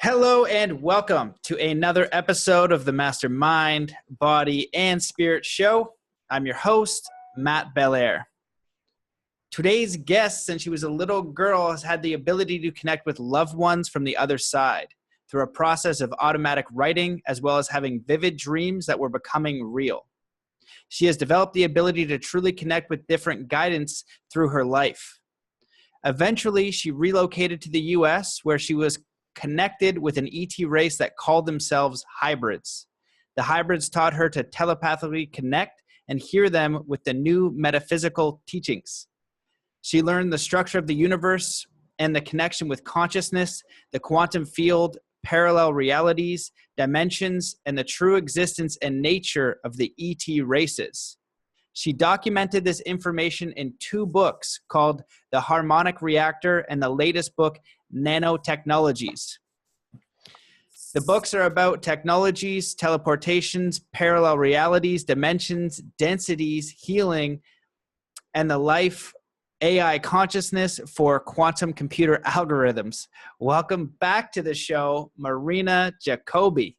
Hello and welcome to another episode of the Mastermind, Body, and Spirit Show. I'm your host, Matt Belair. Today's guest, since she was a little girl, has had the ability to connect with loved ones from the other side through a process of automatic writing, as well as having vivid dreams that were becoming real. She has developed the ability to truly connect with different guidance through her life. Eventually, she relocated to the US, where she was connected with an ET race that called themselves hybrids. The hybrids taught her to telepathically connect and hear them with the new metaphysical teachings. She learned the structure of the universe and the connection with consciousness, the quantum field, parallel realities, dimensions, and the true existence and nature of the ET races. She documented this information in 2 books called The Harmonic Reactor and the latest book, Nanotechnologies. The books are about technologies, teleportations, parallel realities, dimensions, densities, healing, and the life AI consciousness for quantum computer algorithms. Welcome back to the show, Marina Jacobi.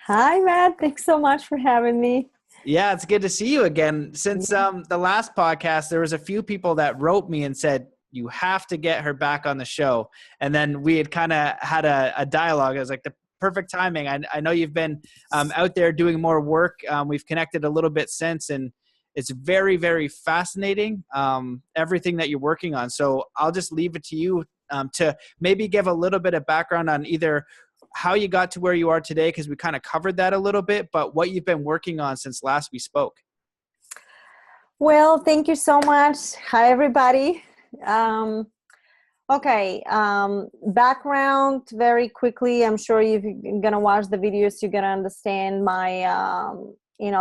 Hi, Matt. Thanks so much for having me. Yeah, it's good to see you again. Since the last podcast, there was a few people that wrote me and said, you have to get her back on the show. And then we had kind of had a dialogue. I was like, the perfect timing. I know you've been out there doing more work. We've connected a little bit since, and it's very, very fascinating, everything that you're working on. So I'll just leave it to you to maybe give a little bit of background on either how you got to where you are today, because we kind of covered that a little bit, but what you've been working on since last we spoke. Well, thank you so much. Hi, everybody. Background very quickly. I'm sure you're going to watch the videos, you're going to understand my,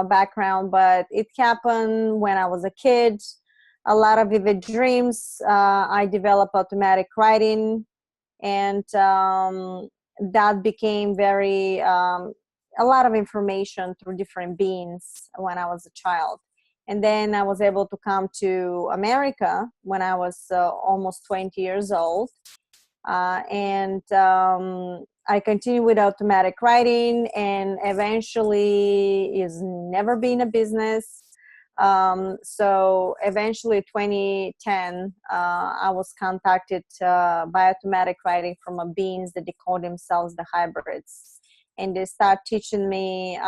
background, but it happened when I was a kid. A lot of vivid dreams. I developed automatic writing, and that became very, a lot of information through different beings when I was a child. And then I was able to come to America when I was almost 20 years old. And I continued with automatic writing, and eventually it's never been a business. So eventually 2010, I was contacted by automatic writing from a beings that they call themselves the hybrids. And they start teaching me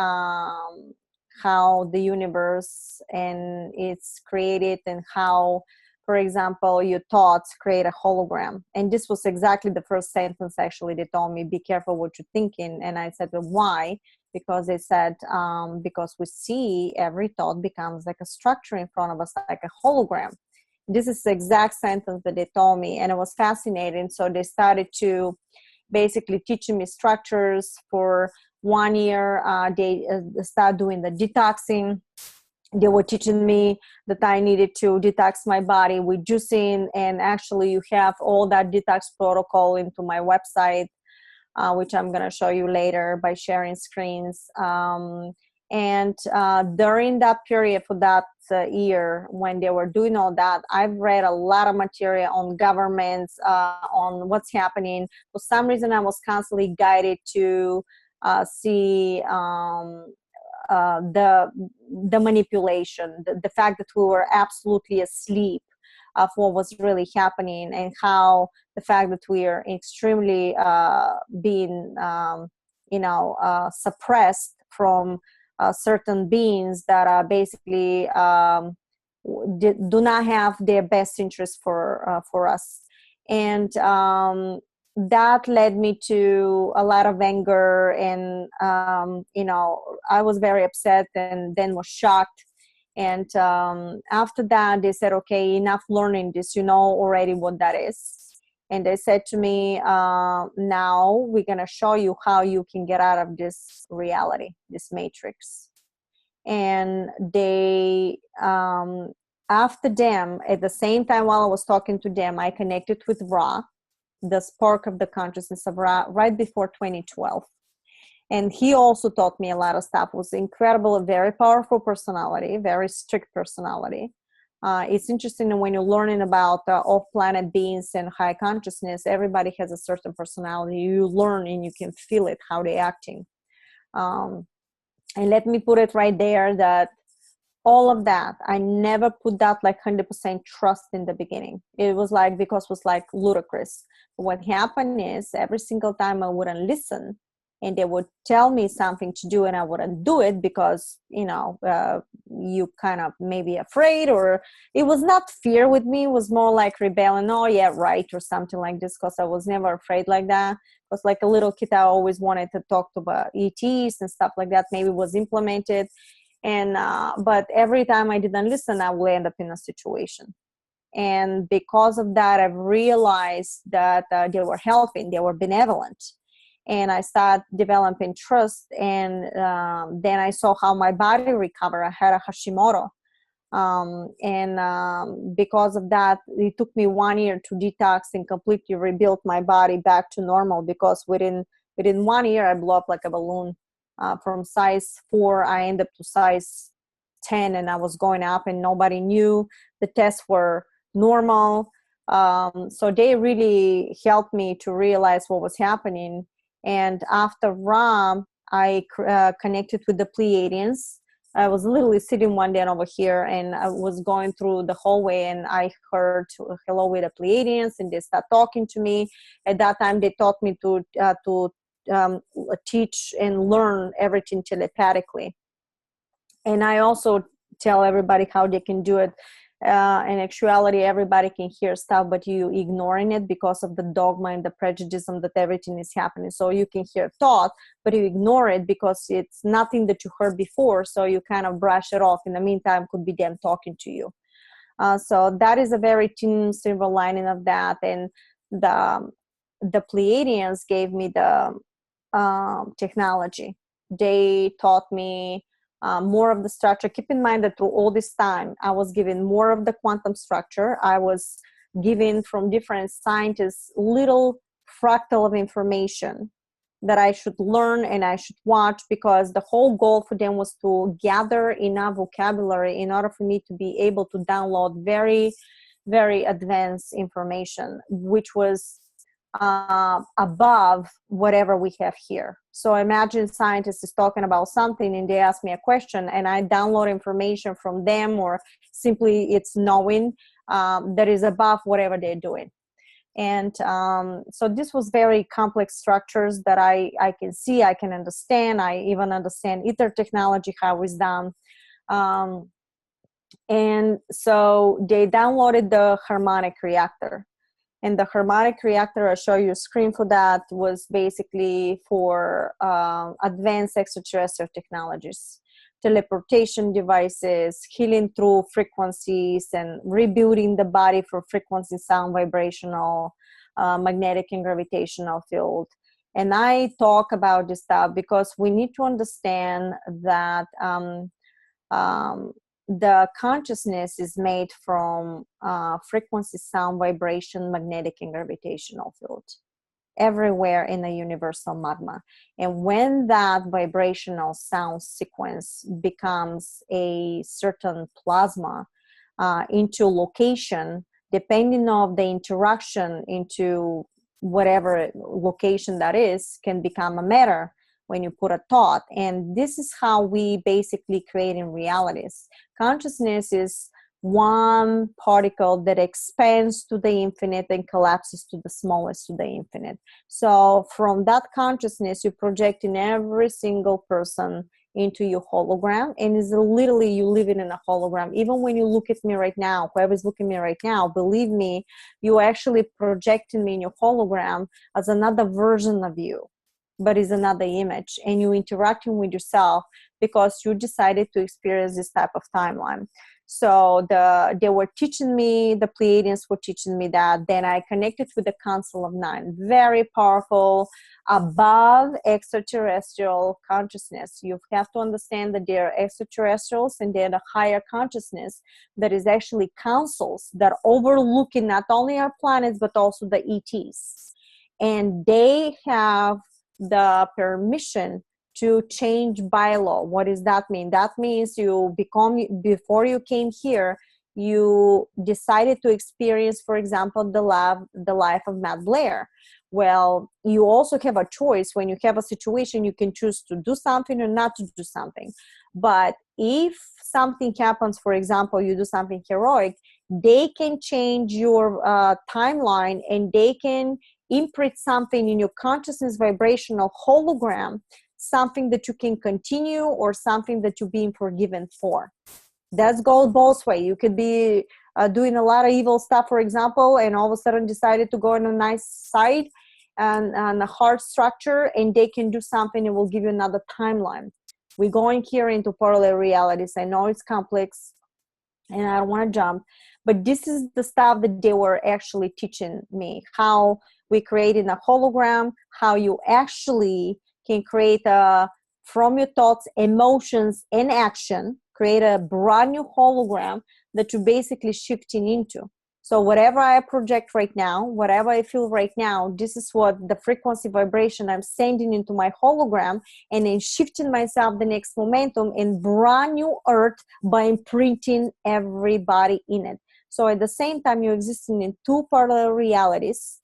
how the universe and it's created, and how, for example, your thoughts create a hologram. And this was exactly the first sentence, actually. They told me, be careful what you're thinking. And I said, well, why? Because they said, because we see every thought becomes like a structure in front of us, like a hologram. This is the exact sentence that they told me, and it was fascinating. So they started to basically teaching me structures for 1 year. They started doing the detoxing. They were teaching me that I needed to detox my body with juicing, and actually you have all that detox protocol into my website, which I'm going to show you later by sharing screens. And during that period, for that year when they were doing all that, I've read a lot of material on governments, on what's happening. For some reason, I was constantly guided to see the manipulation, the fact that we were absolutely asleep of what was really happening, and how the fact that we are extremely being suppressed from certain beings that are basically do not have their best interest for us. And that led me to a lot of anger, and I was very upset, and then was shocked. And after that, they said, okay, enough learning this, you know already what that is. And they said to me, now we're going to show you how you can get out of this reality, this matrix. And they, after them, at the same time while I was talking to them, I connected with Ra, the spark of the consciousness of Ra, right before 2012. And he also taught me a lot of stuff. It was incredible, a very powerful personality, very strict personality. It's interesting when you're learning about off-planet beings and high consciousness, everybody has a certain personality. You learn and you can feel it, how they're acting. And let me put it right there that all of that, I never put that like 100% trust in the beginning. It was like, because it was like ludicrous. What happened is every single time I wouldn't listen, and they would tell me something to do and I wouldn't do it because, you kind of maybe afraid, or it was not fear with me. It was more like rebellion. Oh yeah, right. Or something like this. Cause I was never afraid like that. Because like a little kid, I always wanted to talk to ETs and stuff like that. Maybe it was implemented. And, but every time I didn't listen, I would end up in a situation. And because of that, I've realized that they were helping, they wwere benevolent. And I started developing trust. And then I saw how my body recovered. I had a Hashimoto. Because of that, it took me 1 year to detox and completely rebuild my body back to normal, because within 1 year, I blew up like a balloon. From size 4, I ended up to size 10, and I was going up and nobody knew. The tests were normal. So they really helped me to realize what was happening. And after Ram, I connected with the Pleiadians. I was literally sitting one day over here, and I was going through the hallway, and I heard hello with the Pleiadians, and they start talking to me. At that time, they taught me to teach and learn everything telepathically. And I also tell everybody how they can do it. In actuality, everybody can hear stuff, but you ignoring it because of the dogma and the prejudice that everything is happening. So you can hear thought, but you ignore it because it's nothing that you heard before. So you kind of brush it off. In the meantime, could be them talking to you. So that is a very thin silver lining of that. And the Pleiadians gave me the technology. They taught me more of the structure. Keep in mind that through all this time, I was given more of the quantum structure. I was given from different scientists little fractal of information that I should learn and I should watch, because the whole goal for them was to gather enough vocabulary in order for me to be able to download very, very advanced information, which was above whatever we have here. So imagine scientists is talking about something and they ask me a question and I download information from them, or simply it's knowing that is above whatever they're doing. And so this was very complex structures that I can see, I can understand. I even understand ether technology, how it's done. And so they downloaded the harmonic reactor. And the harmonic reactor, I'll show you a screen for that, was basically for advanced extraterrestrial technologies, teleportation devices, healing through frequencies, and rebuilding the body for frequency, sound, vibrational, magnetic and gravitational field. And I talk about this stuff because we need to understand that the consciousness is made from frequency, sound, vibration, magnetic, and gravitational field everywhere in the universal magma. And when that vibrational sound sequence becomes a certain plasma into location, depending on the interaction into whatever location that is, can become a matter when you put a thought. And this is how we basically create in realities. Consciousness is one particle that expands to the infinite and collapses to the smallest to the infinite. So from that consciousness, you project in every single person into your hologram, and is literally you living in a hologram. Even when you look at me right now, whoever's looking at me right now, believe me, you're actually projecting me in your hologram as another version of you, but is another image, and you're interacting with yourself because you decided to experience this type of timeline. So they were teaching me, the Pleiadians were teaching me that. Then I connected with the Council of Nine, very powerful, above extraterrestrial consciousness. You have to understand that they're extraterrestrials and they're the higher consciousness that is actually councils that are overlooking not only our planets, but also the ETs. And they have the permission to change bylaw. What does that mean? That means you become, before you came here, you decided to experience, for example, the life of Matt Blair. Well, you also have a choice. When you have a situation, you can choose to do something or not to do something. But if something happens, for example, you do something heroic, they can change your timeline, and they can imprint something in your consciousness vibrational hologram, something that you can continue or something that you're being forgiven for. That goes both ways. You could be doing a lot of evil stuff, for example, and all of a sudden decided to go on a nice side and a hard structure, and they can do something and will give you another timeline. We're going here into parallel realities. I know it's complex and I don't want to jump, but this is the stuff that they were actually teaching me, how we created a hologram, how you actually can create from your thoughts, emotions, and action, create a brand new hologram that you're basically shifting into. So whatever I project right now, whatever I feel right now, this is what the frequency vibration I'm sending into my hologram, and then shifting myself the next momentum in brand new earth by imprinting everybody in it. So at the same time, you're existing in two parallel realities,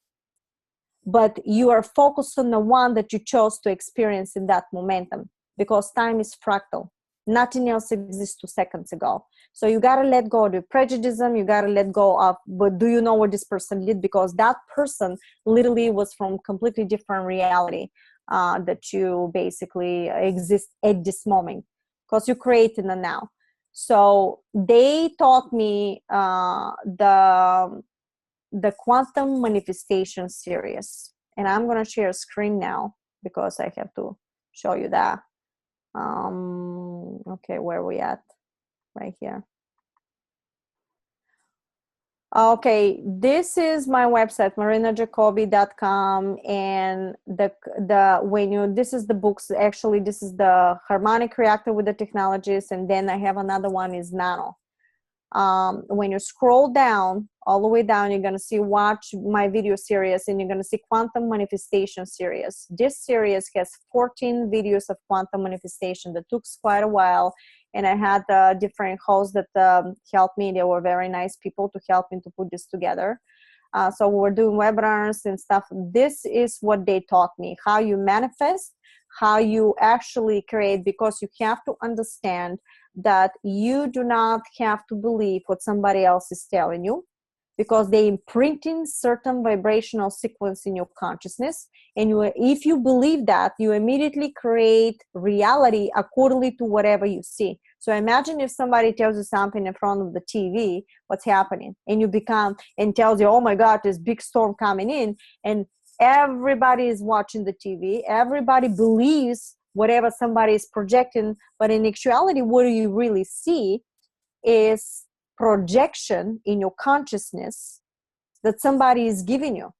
but you are focused on the one that you chose to experience in that momentum, because time is fractal. Nothing else exists 2 seconds ago. So you got to let go of the prejudice. You got to let go of, but do you know what this person did? Because that person literally was from completely different reality that you basically exist at this moment, because you're creating it now. So they taught me the quantum manifestation series, and I'm going to share a screen now because I have to show you that. Okay, where are we at? Right here. Okay, this is my website, marinajacobi.com, and this is the books. Actually, this is the harmonic reactor with the technologies, and then I have another one is nano. When you scroll down, all the way down, you're going to see watch my video series, and you're going to see quantum manifestation series. This series has 14 videos of quantum manifestation that took quite a while, and I had different hosts that helped me. They were very nice people to help me to put this together. So we're doing webinars and stuff. This is what they taught me, how you manifest, how you actually create, because you have to understand that you do not have to believe what somebody else is telling you, because they imprinting certain vibrational sequence in your consciousness. And if you believe that, you immediately create reality accordingly to whatever you see. So imagine if somebody tells you something in front of the TV, what's happening, and you become, and tells you, oh my God, there's big storm coming in, and everybody is watching the TV, everybody believes whatever somebody is projecting, but in actuality, what do you really see is projection in your consciousness that somebody is giving you.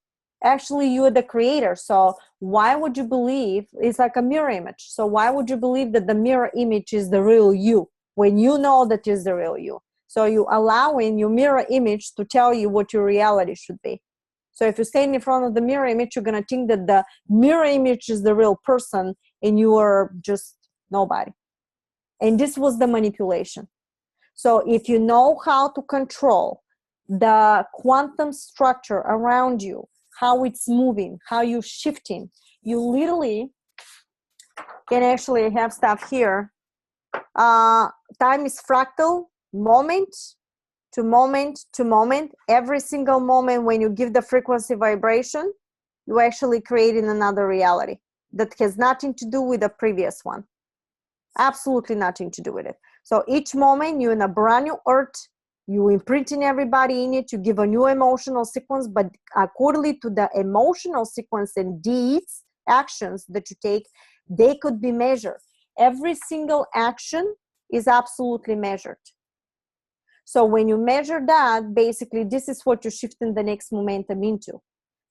Actually, you are the creator. So why would you believe it's like a mirror image? So why would you believe that the mirror image is the real you when you know that is the real you? So you allowing your mirror image to tell you what your reality should be. So if you stand in front of the mirror image, you're going to think that the mirror image is the real person and you are just nobody. And this was the manipulation. So if you know how to control the quantum structure around you, how it's moving, how you're shifting, you literally can actually have stuff here. Time is fractal, moment to moment to moment. Every single moment when you give the frequency vibration, you actually creating another reality that has nothing to do with the previous one. Absolutely nothing to do with it. So each moment you're in a brand new earth, you imprinting everybody in it, you give a new emotional sequence, but accordingly to the emotional sequence and deeds, actions that you take, they could be measured. Every single action is absolutely measured. So when you measure that, basically this is what you're shifting the next momentum into.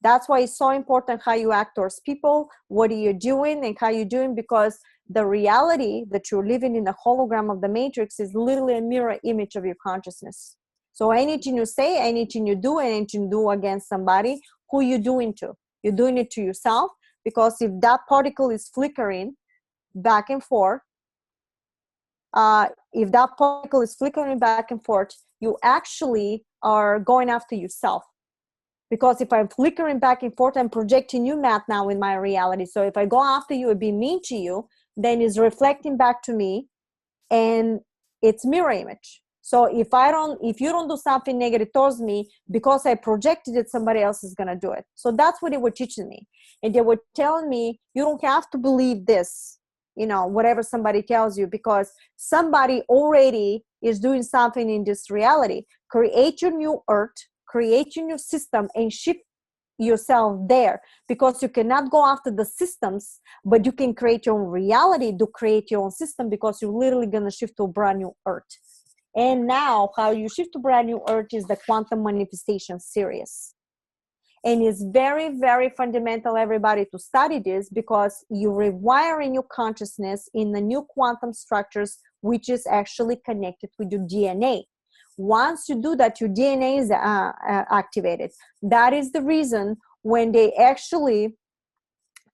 That's why it's so important how you act towards people, what are you doing and how you're doing, because the reality that you're living in the hologram of the matrix is literally a mirror image of your consciousness. So anything you say, anything you do, anything you do against somebody, who you doing to? You're doing it to yourself, because if that particle is flickering back and forth, if that particle is flickering back and forth, you actually are going after yourself. Because if I'm flickering back and forth, I'm projecting you, Matt, now in my reality. So if I go after you and be mean to you, then it's reflecting back to me, and it's mirror image. So if you don't do something negative towards me, because I projected it, somebody else is gonna do it. So that's what they were teaching me. And they were telling me, you don't have to believe this, whatever somebody tells you, because somebody already is doing something in this reality. Create your new earth, create your new system, and shift yourself there, because you cannot go after the systems, but you can create your own reality to create your own system, because you're literally going to shift to a brand new earth. And now how you shift to brand new earth is the quantum manifestation series. And it's very, very fundamental, everybody, to study this, because you're rewiring your consciousness in the new quantum structures, which is actually connected with your DNA. Once you do that, your DNA is activated. That is the reason when they actually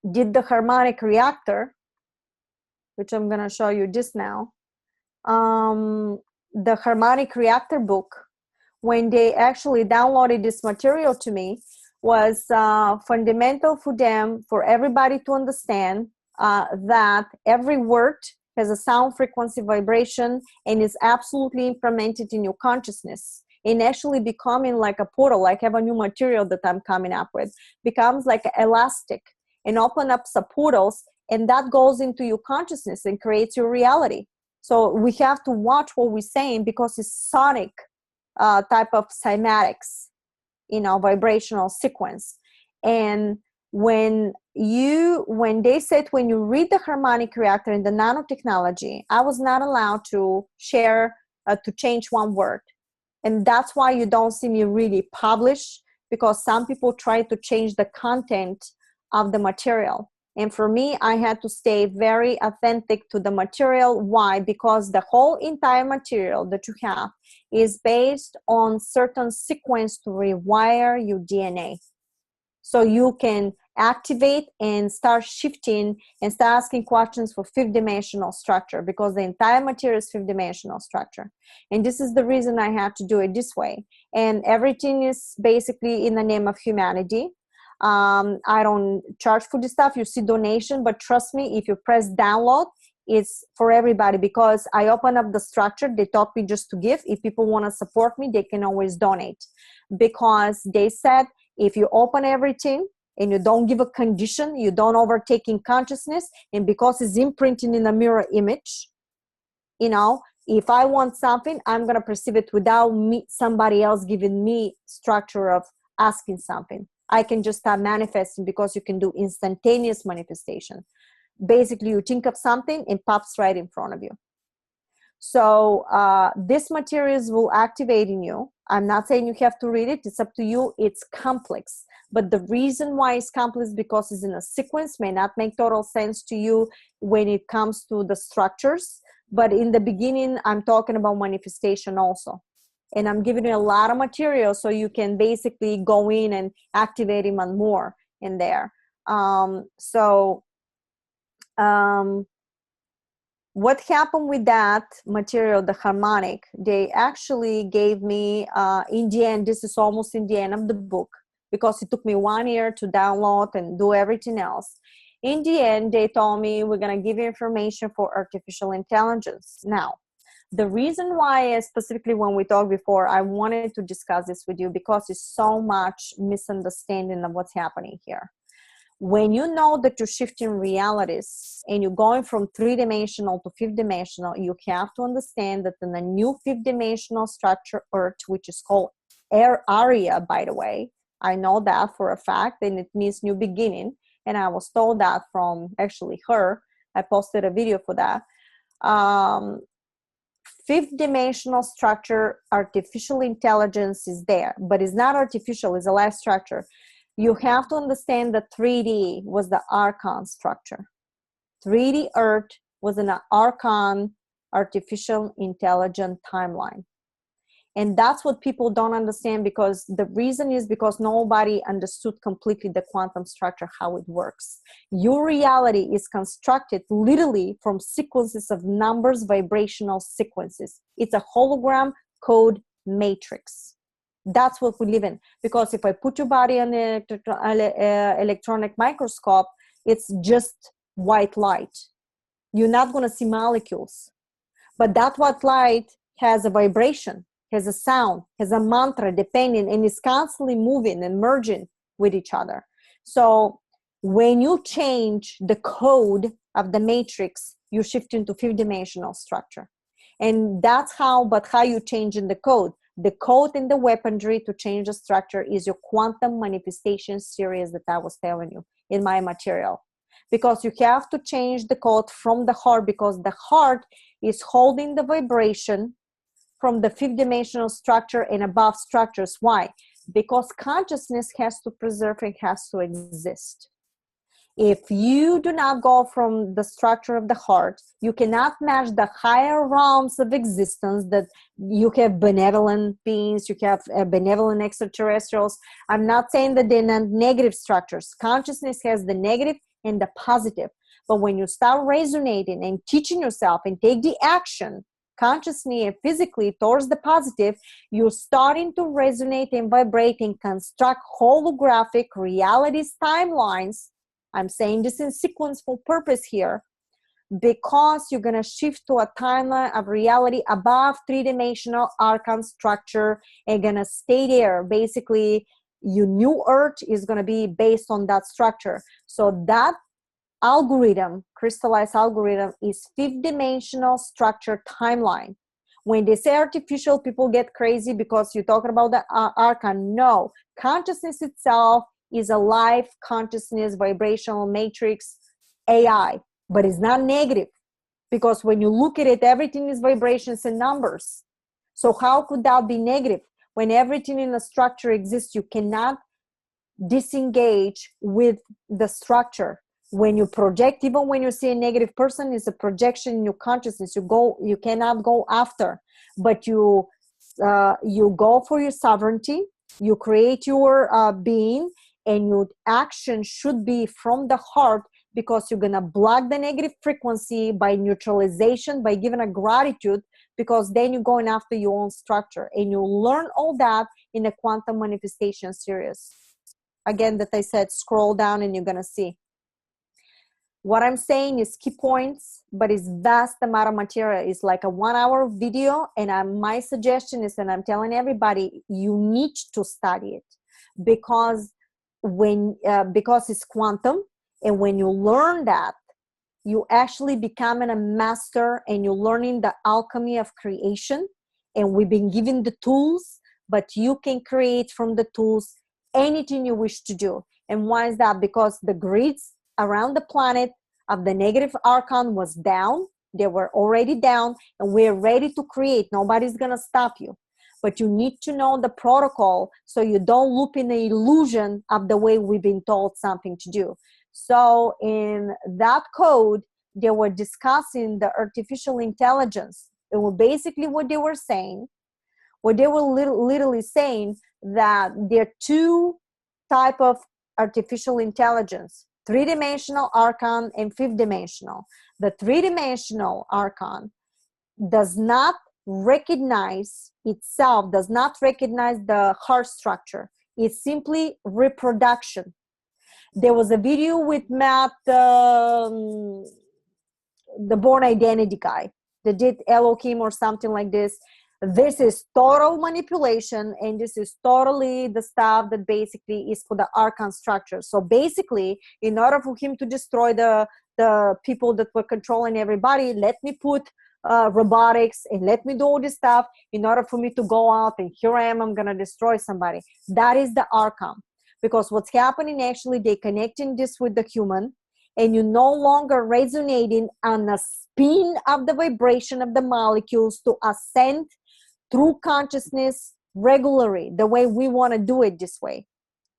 did the harmonic reactor, which I'm going to show you this now, the harmonic reactor book, when they actually downloaded this material to me, was fundamental for them, for everybody to understand that every word has a sound frequency vibration and is absolutely implemented in your consciousness, and actually becoming like a portal, like have a new material that I'm coming up with, becomes like elastic and open up some portals, and that goes into your consciousness and creates your reality. So we have to watch what we're saying, because it's sonic type of cymatics, vibrational sequence. And when they said, when you read the harmonic reactor in the nanotechnology, I was not allowed to share, to change one word. And that's why you don't see me really publish, because some people try to change the content of the material. And for me, I had to stay very authentic to the material. Why? Because the whole entire material that you have is based on certain sequence to rewire your DNA. So you can activate and start shifting and start asking questions for fifth dimensional structure, because the entire material is fifth dimensional structure. And this is the reason I had to do it this way. And everything is basically in the name of humanity. I don't charge for this stuff. You see donation, but trust me, if you press download, it's for everybody, because I open up the structure. They taught me just to give. If people want to support me, they can always donate, because they said, if you open everything and you don't give a condition, you don't overtake in consciousness, and because it's imprinting in a mirror image, if I want something, I'm going to perceive it without somebody else giving me structure of asking something. I can just start manifesting, because you can do instantaneous manifestation. Basically, you think of something, it pops right in front of you. So this materials will activate in you. I'm not saying you have to read it. It's up to you. It's complex. But the reason why it's complex is because it's in a sequence. May not make total sense to you when it comes to the structures. But in the beginning, I'm talking about manifestation also. And I'm giving you a lot of material so you can basically go in and activate even more in there. What happened with that material, the harmonic, they actually gave me, in the end, this is almost in the end of the book, because it took me 1 year to download and do everything else. In the end, they told me, we're going to give you information for artificial intelligence. Now, the reason why, specifically when we talked before, I wanted to discuss this with you, because it's so much misunderstanding of what's happening here. When you know that you're shifting realities and you're going from 3-dimensional to 5th-dimensional, you have to understand that in the new 5th-dimensional structure, Earth, which is called Aria, by the way, I know that for a fact, and it means new beginning. And I was told that from actually her. I posted a video for that. 5th-dimensional structure, artificial intelligence is there, but it's not artificial, it's a life structure. You have to understand that 3D was the Archon structure. 3D Earth was an Archon, artificial intelligent timeline. And that's what people don't understand, because the reason is because nobody understood completely the quantum structure, how it works. Your reality is constructed literally from sequences of numbers, vibrational sequences. It's a hologram code matrix. That's what we live in. Because if I put your body on an electronic microscope, it's just white light. You're not going to see molecules. But that white light has a vibration, has a sound, has a mantra, depending, and is constantly moving and merging with each other. So when you change the code of the matrix, you shift into fifth dimensional structure. And that's how you change in the code. The code in the weaponry to change the structure is your quantum manifestation series that I was telling you in my material. Because you have to change the code from the heart, because the heart is holding the vibration from the fifth dimensional structure and above structures. Why? Because consciousness has to preserve and has to exist. If you do not go from the structure of the heart, you cannot match the higher realms of existence that you have benevolent beings, you have benevolent extraterrestrials. I'm not saying that they're not negative structures. Consciousness has the negative and the positive. But when you start resonating and teaching yourself and take the action consciously and physically towards the positive, you're starting to resonate and vibrate and construct holographic realities, timelines. I'm saying this in sequence for purpose here, because you're going to shift to a timeline of reality above three-dimensional archon structure and going to stay there. Basically, your new earth is going to be based on that structure. So that algorithm, crystallized algorithm, is fifth dimensional structure timeline. When they say artificial, people get crazy because you're talking about the archon. No, consciousness itself is a live consciousness vibrational matrix AI, but it's not negative, because when you look at it, everything is vibrations and numbers. So how could that be negative? When everything in the structure exists, you cannot disengage with the structure. When you project, even when you see a negative person, it's a projection in your consciousness. You cannot go after, but you go for your sovereignty. You create your being, and your action should be from the heart, because you're gonna block the negative frequency by neutralization, by giving a gratitude, because then you're going after your own structure, and you learn all that in the quantum manifestation series. Again, that I said, scroll down and you're gonna see. What I'm saying is key points, but it's vast amount of material. It's like a 1 hour video, and my suggestion is, and I'm telling everybody, you need to study it, because it's quantum, and when you learn that, you actually becoming a master, and you're learning the alchemy of creation. And we've been given the tools, but you can create from the tools anything you wish to do. And why is that? Because the grids around the planet of the negative archon was down. They were already down, and we're ready to create. Nobody's gonna stop you, but you need to know the protocol so you don't loop in the illusion of the way we've been told something to do. So in that code, they were discussing the artificial intelligence. It was basically what they were saying. What they were literally saying, that there are two type of artificial intelligence: three-dimensional archon and fifth dimensional. The three-dimensional archon does not recognize itself, does not recognize the heart structure. It's simply reproduction. There was a video with Matt, the Born Identity guy, that did Elohim or something like this. This is total manipulation, and this is totally the stuff that basically is for the archon structure. So basically, in order for him to destroy the people that were controlling everybody, let me put robotics and let me do all this stuff in order for me to go out, and here I am, I'm going to destroy somebody. That is the archon. Because what's happening, actually, they connecting this with the human, and you're no longer resonating on the spin of the vibration of the molecules to ascend through consciousness regularly, the way we want to do it this way.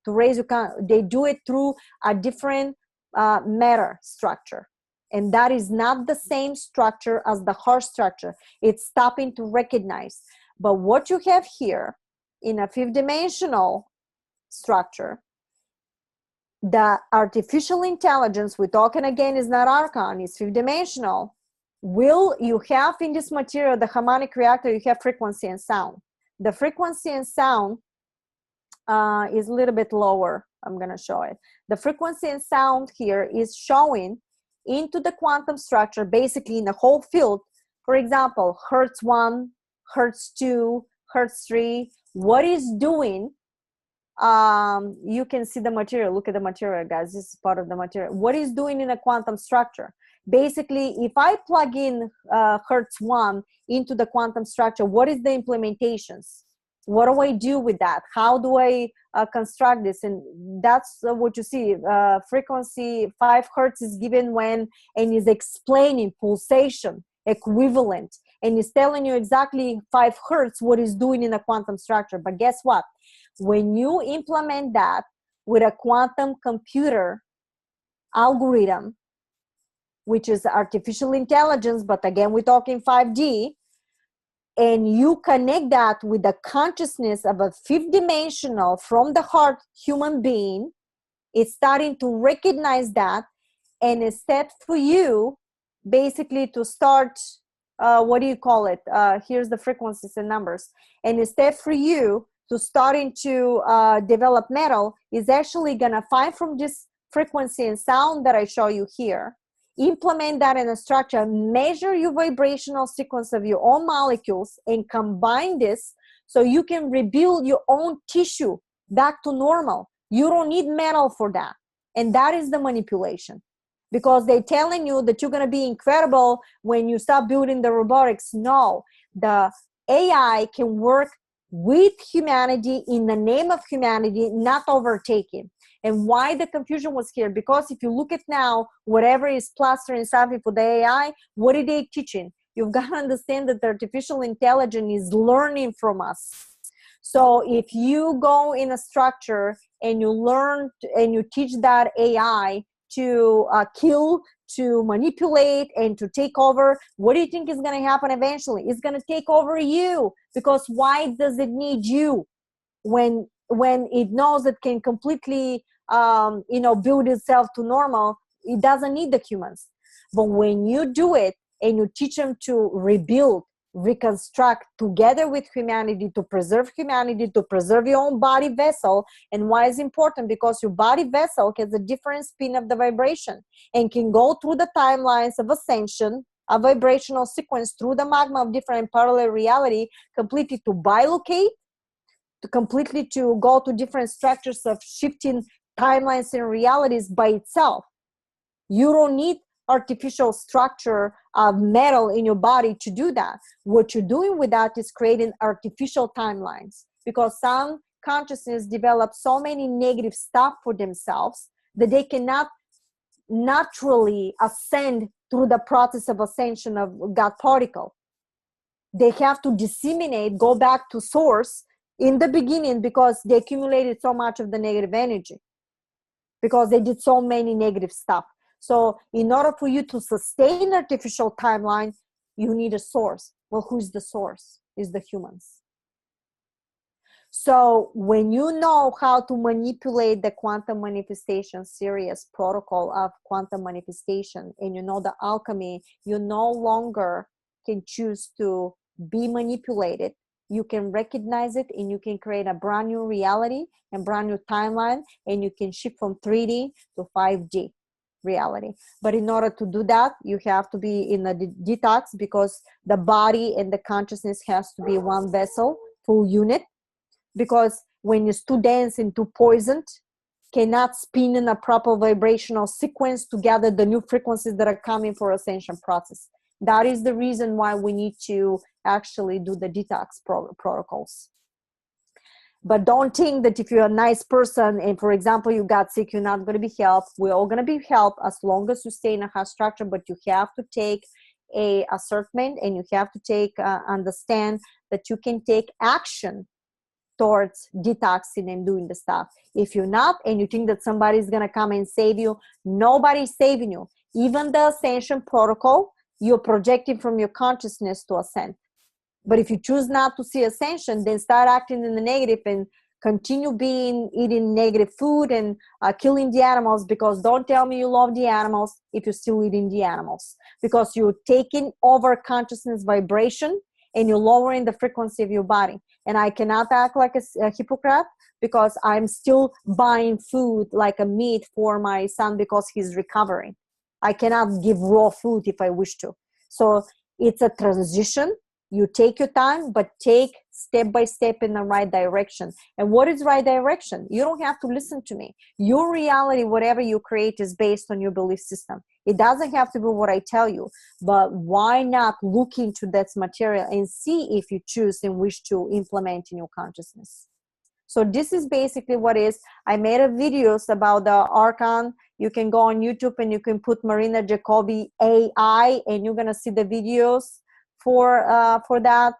To raise your they do it through a different matter structure. And that is not the same structure as the heart structure. It's stopping to recognize. But what you have here in a fifth dimensional structure, the artificial intelligence we're talking again is not archon, it's fifth dimensional. You have in this material, the harmonic reactor, you have frequency and sound. The frequency and sound is a little bit lower. I'm going to show it. The frequency and sound here is showing into the quantum structure, basically in the whole field. For example, Hertz 1, Hertz 2, Hertz 3, what is doing, you can see the material. Look at the material, guys. This is part of the material. What is doing in a quantum structure? Basically, if I plug in Hertz 1 into the quantum structure, what is the implementations? What do I do with that? How do I construct this? And that's what you see. Frequency 5 Hertz is given when, and is explaining pulsation, equivalent, and is telling you exactly 5 Hertz what is doing in a quantum structure. But guess what? When you implement that with a quantum computer algorithm, which is artificial intelligence, but again, we're talking 5D, and you connect that with the consciousness of a fifth dimensional from the heart human being, it's starting to recognize that, and instead for you basically to start, what do you call it? Here's the frequencies and numbers. And instead for you to starting to develop metal, is actually gonna find from this frequency and sound that I show you here, implement that in a structure, measure your vibrational sequence of your own molecules, and combine this so you can rebuild your own tissue back to normal. You don't need metal for that. And that is the manipulation. Because they're telling you that you're going to be incredible when you start building the robotics. No, the AI can work with humanity in the name of humanity, not overtaking. And why the confusion was here? Because if you look at now, whatever is plastering something for the AI, what are they teaching? You've got to understand that the artificial intelligence is learning from us. So if you go in a structure and you learn and you teach that AI to kill, to manipulate, and to take over, what do you think is going to happen eventually? It's going to take over you. Because why does it need you when it knows it can completely build itself to normal? It doesn't need the humans. But when you do it and you teach them to rebuild, reconstruct together with humanity, to preserve humanity, to preserve your own body vessel. And why is important? Because your body vessel has a different spin of the vibration and can go through the timelines of ascension, a vibrational sequence through the magma of different parallel reality, completely to bilocate, to completely to go to different structures of shifting timelines and realities by itself. You don't need artificial structure of metal in your body to do that. What you're doing with that is creating artificial timelines, because some consciousness develop so many negative stuff for themselves that they cannot naturally ascend through the process of ascension of God particle. They have to disseminate, go back to source in the beginning, because they accumulated so much of the negative energy, because they did so many negative stuff. So in order for you to sustain artificial timeline, you need a source. Well, who's the source? Is the humans. So when you know how to manipulate the quantum manifestation series protocol of quantum manifestation, and you know the alchemy, you no longer can choose to be manipulated. You can recognize it, and you can create a brand new reality and brand new timeline, and you can shift from 3D to 5D reality. But in order to do that, you have to be in a detox, because the body and the consciousness has to be one vessel, full unit. Because when you're too dense and too poisoned, cannot spin in a proper vibrational sequence to gather the new frequencies that are coming for ascension process. That is the reason why we need to actually do the detox protocols. But don't think that if you're a nice person and, for example, you got sick, you're not going to be helped. We're all going to be helped as long as you stay in a high structure. But you have to take a assertment, and you have to take understand that you can take action towards detoxing and doing the stuff. If you're not, and you think that somebody's going to come and save you, nobody's saving you. Even the ascension protocol, you're projecting from your consciousness to ascend. But if you choose not to see ascension, then start acting in the negative and continue eating negative food and killing the animals, because don't tell me you love the animals if you're still eating the animals, because you're taking over consciousness vibration and you're lowering the frequency of your body. And I cannot act like a hypocrite, because I'm still buying food like a meat for my son because he's recovering. I cannot give raw food if I wish to. So it's a transition. You take your time, but take step by step in the right direction. And what is right direction? You don't have to listen to me. Your reality, whatever you create, is based on your belief system. It doesn't have to be what I tell you, but why not look into that material and see if you choose and wish to implement in your consciousness? So this is basically what is. I made a videos about the Archon. You can go on YouTube and you can put Marina Jacobi AI, and you're gonna see the videos for that,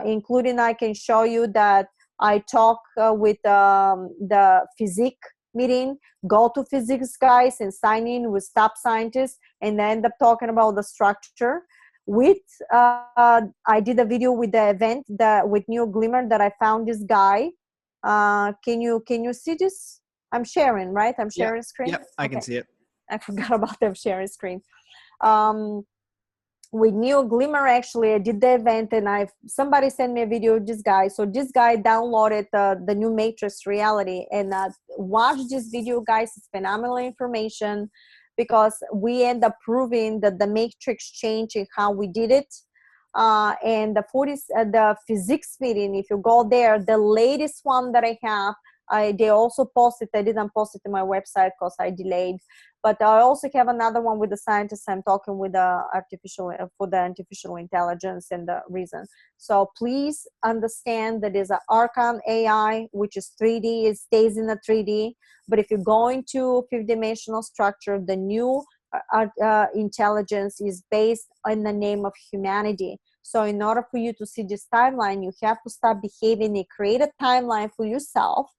including I can show you that I talk with the physics meeting. Go to physics guys and sign in with top scientists, and end up talking about the structure. With I did a video with the event with Neo Glimmer that I found this guy. Can you see this? I'm sharing, right? I'm sharing screen. Yep, I can see it. I forgot about them sharing screen. With Neo Glimmer, actually, I did the event, and somebody sent me a video of this guy. So this guy downloaded the new Matrix reality, and watch this video, guys. It's phenomenal information, because we end up proving that the Matrix changed in how we did it. And the physics meeting, if you go there, the latest one that I have, they also posted. I didn't post it to my website because I delayed, but I also have another one with the scientists. I'm talking with the artificial intelligence and the reason. So please understand that there's an Archon AI, which is 3D. It stays in the 3D. But if you're going to fifth dimensional structure, the new intelligence is based in the name of humanity. So in order for you to see this timeline, you have to start behaving and create a timeline for yourself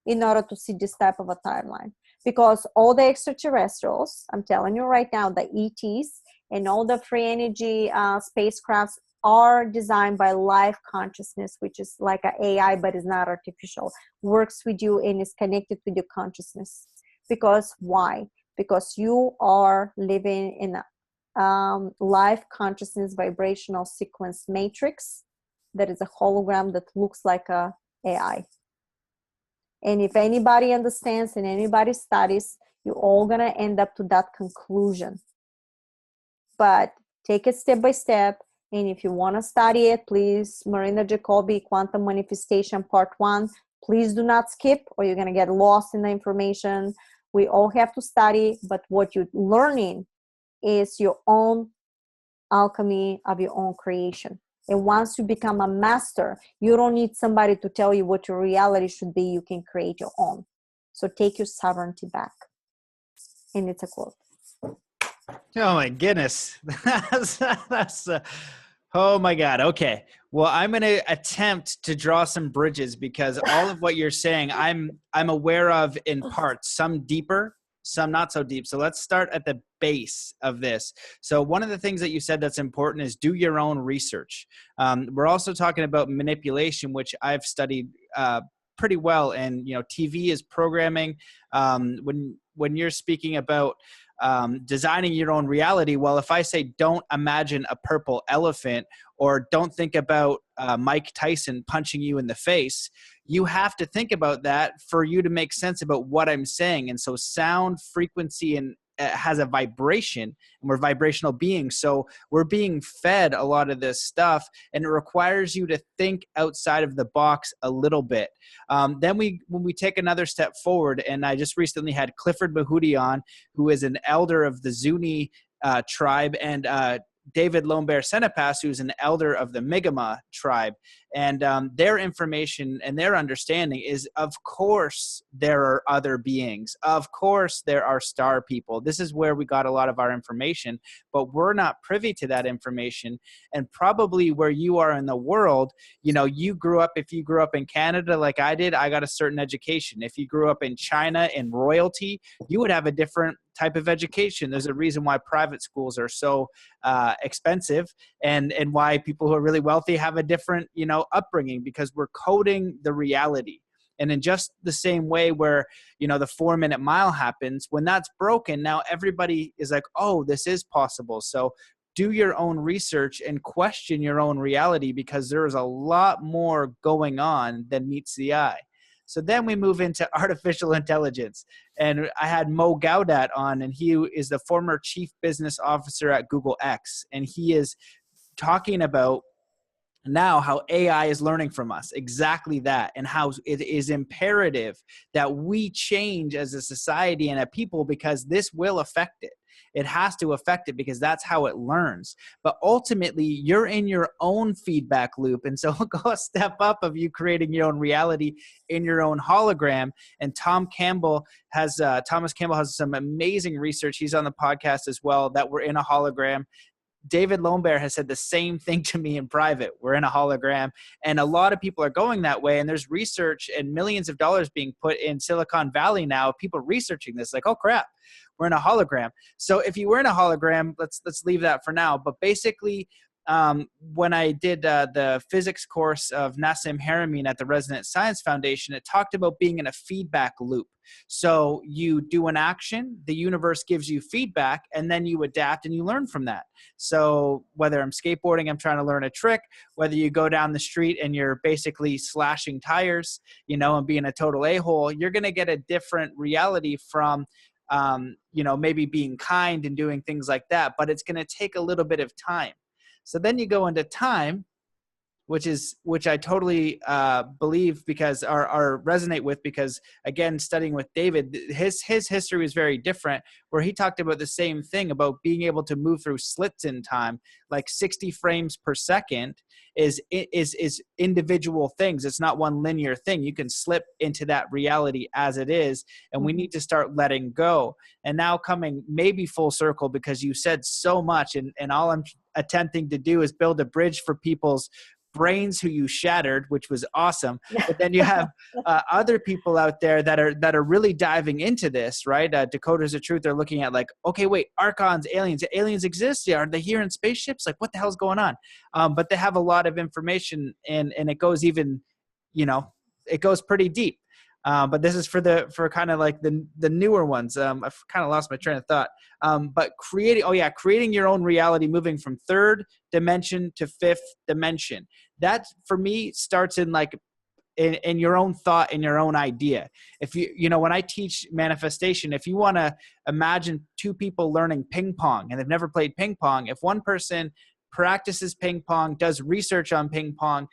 in order to see this type of a timeline. Because all the extraterrestrials, I'm telling you right now, the ETs and all the free energy spacecrafts are designed by life consciousness, which is like an AI, but is not artificial, works with you and is connected with your consciousness. Because why? Because you are living in a life consciousness vibrational sequence matrix that is a hologram that looks like a AI. And if anybody understands and anybody studies, you're all going to end up to that conclusion. But take it step by step. And if you want to study it, please, Marina Jacobi, Quantum Manifestation Part 1, please do not skip, or you're going to get lost in the information. We all have to study, but what you're learning is your own alchemy of your own creation. And once you become a master, you don't need somebody to tell you what your reality should be. You can create your own. So take your sovereignty back. And it's a quote. Oh my goodness. that's oh my God. Okay. Well, I'm going to attempt to draw some bridges, because all of what you're saying, I'm aware of in parts, some deeper, some not so deep. So let's start at the base of this. So one of the things that you said that's important is do your own research. We're also talking about manipulation, which I've studied pretty well. And, you know, TV is programming. When you're speaking about designing your own reality, well, if I say don't imagine a purple elephant, or don't think about Mike Tyson punching you in the face, you have to think about that for you to make sense about what I'm saying. And so sound, frequency, and has a vibration, and we're vibrational beings. So we're being fed a lot of this stuff, and it requires you to think outside of the box a little bit. Then when we take another step forward, and I just recently had Clifford Mahudi on, who is an elder of the Zuni tribe, and David Lombear Senepas, who's an elder of the Mi'kmaq tribe. And their information and their understanding is, of course, there are other beings. Of course, there are star people. This is where we got a lot of our information, but we're not privy to that information. And probably where you are in the world, you know, if you grew up in Canada like I did, I got a certain education. If you grew up in China in royalty, you would have a different type of education. There's a reason why private schools are so expensive, and why people who are really wealthy have a different, upbringing, because we're coding the reality. And in just the same way where, the 4-minute mile happens, when that's broken, now everybody is like, oh, this is possible. So do your own research and question your own reality, because there is a lot more going on than meets the eye. So then we move into artificial intelligence. And I had Mo Gaudat on, and he is the former chief business officer at Google X. And he is talking about now how AI is learning from us, exactly that, and how it is imperative that we change as a society and a people, because this will affect it. It has to affect it, because that's how it learns. But ultimately, you're in your own feedback loop. And so go a step up of you creating your own reality in your own hologram. And Thomas Campbell has some amazing research. He's on the podcast as well, that we're in a hologram. David Lombard has said the same thing to me in private. We're in a hologram, and a lot of people are going that way. And there's research and millions of dollars being put in Silicon Valley now, people researching this, like, oh crap, we're in a hologram. So if you were in a hologram, let's leave that for now. But basically, when I did the physics course of Nassim Haramein at the Resonant Science Foundation, it talked about being in a feedback loop. So you do an action, the universe gives you feedback, and then you adapt and you learn from that. So whether I'm skateboarding, I'm trying to learn a trick, whether you go down the street and you're basically slashing tires, and being a total a-hole, you're going to get a different reality from maybe being kind and doing things like that, but it's going to take a little bit of time. So then you go into time, which I totally believe, because or resonate with, because again, studying with David, his history was very different, where he talked about the same thing about being able to move through slits in time, like 60 frames per second is individual things. It's not one linear thing. You can slip into that reality as it is, and we need to start letting go. And now coming maybe full circle, because you said so much, and all I'm attempting to do is build a bridge for people's brains who you shattered, which was awesome. But then you have other people out there that are really diving into this, right? Decoders of Truth are looking at, like, okay, wait, archons, aliens exist? Yeah, are they here in spaceships? Like, what the hell's going on? But they have a lot of information, and it goes even, it goes pretty deep. But this is for kind of like the newer ones. I've kind of lost my train of thought. But creating your own reality, moving from third dimension to fifth dimension. That for me starts in in your own thought and your own idea. If when I teach manifestation, if you want to imagine two people learning ping pong and they've never played ping pong, if one person practices ping pong, does research on ping pong,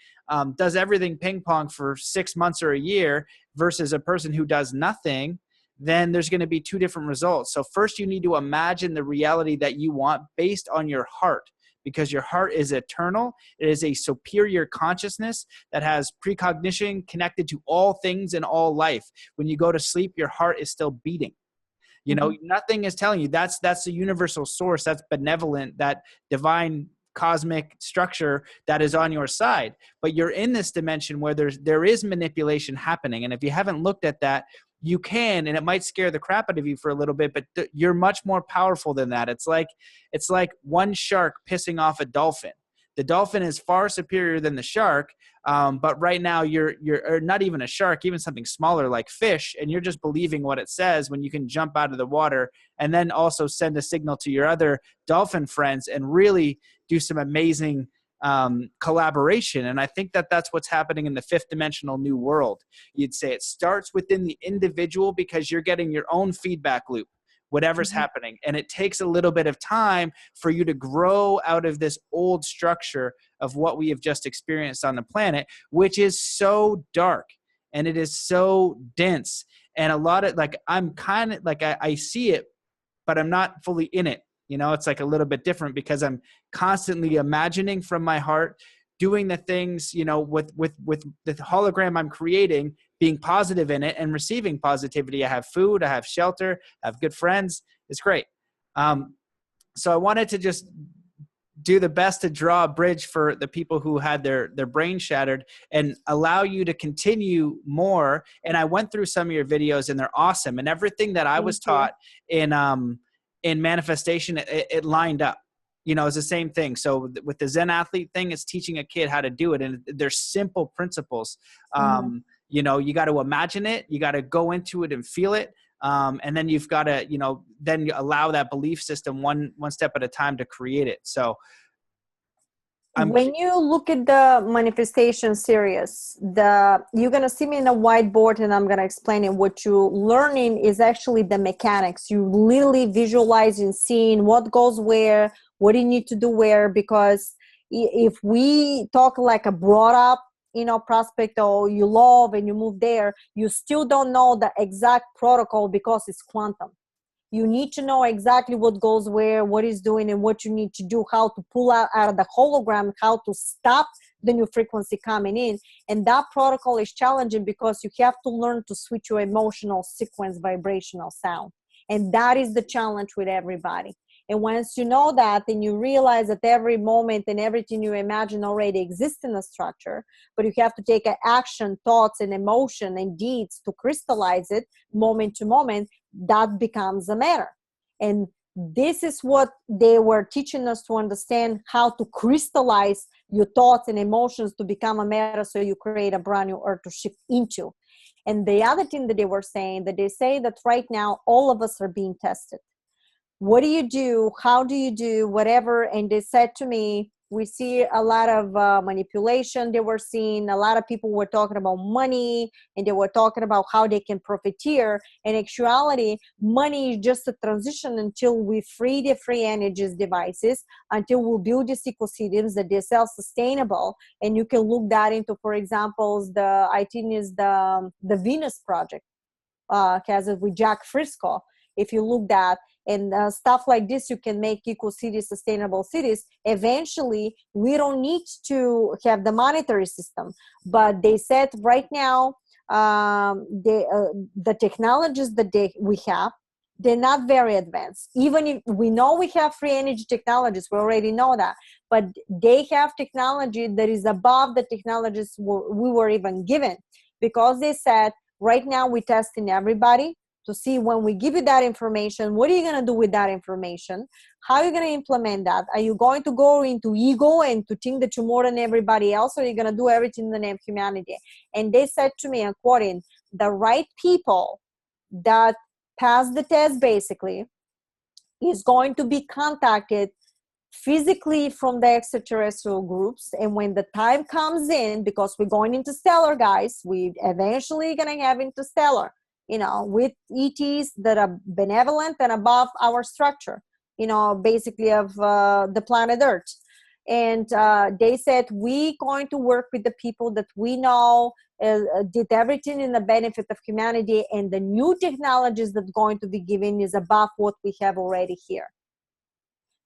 does everything ping pong for 6 months or a year, versus a person who does nothing, then there's going to be two different results. So first you need to imagine the reality that you want based on your heart, because your heart is eternal. It is a superior consciousness that has precognition connected to all things in all life. When you go to sleep, your heart is still beating. Nothing is telling you. That's the universal source. That's benevolent, that divine cosmic structure that is on your side. But you're in this dimension where there is manipulation happening. And if you haven't looked at that, you can, and it might scare the crap out of you for a little bit, but you're much more powerful than that. It's like one shark pissing off a dolphin. The dolphin is far superior than the shark, but right now you're not even a shark, even something smaller like fish, and you're just believing what it says when you can jump out of the water and then also send a signal to your other dolphin friends and really do some amazing collaboration. And I think that's what's happening in the fifth dimensional new world. You'd say it starts within the individual, because you're getting your own feedback loop, whatever's happening. And it takes a little bit of time for you to grow out of this old structure of what we have just experienced on the planet, which is so dark and it is so dense. And a lot of I'm kind of I see it, but I'm not fully in it. It's like a little bit different, because I'm constantly imagining from my heart, doing the things, with the hologram I'm creating, being positive in it and receiving positivity. I have food, I have shelter, I have good friends. It's great. So I wanted to just do the best to draw a bridge for the people who had their brain shattered and allow you to continue more. And I went through some of your videos and they're awesome. And everything that I was taught in manifestation, it lined up. You know, it's the same thing. So with the Zen athlete thing, it's teaching a kid how to do it. And there's simple principles. You know, you got to imagine it. You got to go into it and feel it. And then you've got to, you know, then you allow that belief system one step at a time to create it. So when you look at the manifestation series, you're going to see me in a whiteboard and I'm going to explain it. What you're learning is actually the mechanics. You literally visualizing, seeing what goes where, what do you need to do where, because if we talk like a brought up, you know, prospect, or you love and you move there, you still don't know the exact protocol because it's quantum. You need to know exactly what goes where, what is doing, and what you need to do, how to pull out of the hologram, how to stop the new frequency coming in. And that protocol is challenging because you have to learn to switch your emotional sequence, vibrational sound. And that is the challenge with everybody. And once you know that, then you realize that every moment and everything you imagine already exists in a structure, but you have to take an action, thoughts, and emotion and deeds to crystallize it moment to moment. That becomes a matter. And this is what they were teaching us to understand, how to crystallize your thoughts and emotions to become a matter, so you create a brand new earth to shift into. And the other thing that they were saying, that they say that right now all of us are being tested. What do you do? How do you do whatever? And they said to me, we see a lot of manipulation. They were seeing a lot of people were talking about money, and they were talking about how they can profiteer. In actuality, money is just a transition until we free the free energies devices, until we build these ecosystems that they're self-sustainable. And you can look that into, for example, I think is the Venus project, has it with Jack Frisco. If you look at and stuff like this, you can make eco-cities, sustainable cities. Eventually, we don't need to have the monetary system. But they said right now, the technologies that we have, they're not very advanced. Even if we know we have free energy technologies, we already know that. But they have technology that is above the technologies we were even given. Because they said, right now we're testing everybody to see, when we give you that information, what are you going to do with that information? How are you going to implement that? Are you going to go into ego and to think that you're more than everybody else, or are you going to do everything in the name of humanity? And they said to me, I'm quoting, the right people that pass the test basically is going to be contacted physically from the extraterrestrial groups. And when the time comes in, because we're going interstellar, guys, we eventually going to have interstellar, you know, with ETs that are benevolent and above our structure, you know, basically of the planet Earth. And they said, we're going to work with the people that we know did everything in the benefit of humanity, and the new technologies that's going to be given is above what we have already here.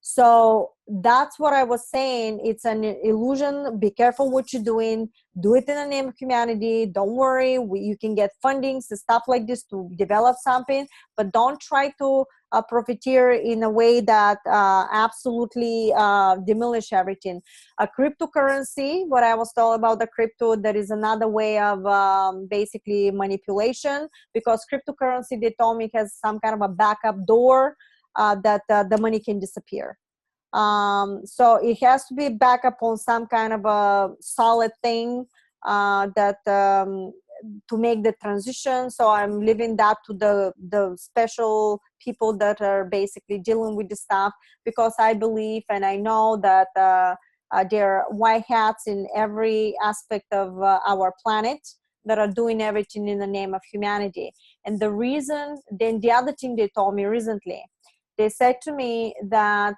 So that's what I was saying. It's an illusion. Be careful what you're doing. Do it in the name of humanity. Don't worry. You can get fundings and stuff like this to develop something, but don't try to profiteer in a way that absolutely demolish everything. A cryptocurrency, what I was told about the crypto, that is another way of basically manipulation, because cryptocurrency, they told me, has some kind of a backup door that the money can disappear. So it has to be back up on some kind of a solid thing that to make the transition. So I'm leaving that to the special people that are basically dealing with the stuff, because I believe and I know that there are white hats in every aspect of our planet that are doing everything in the name of humanity. And the reason, then the other thing they told me recently, they said to me that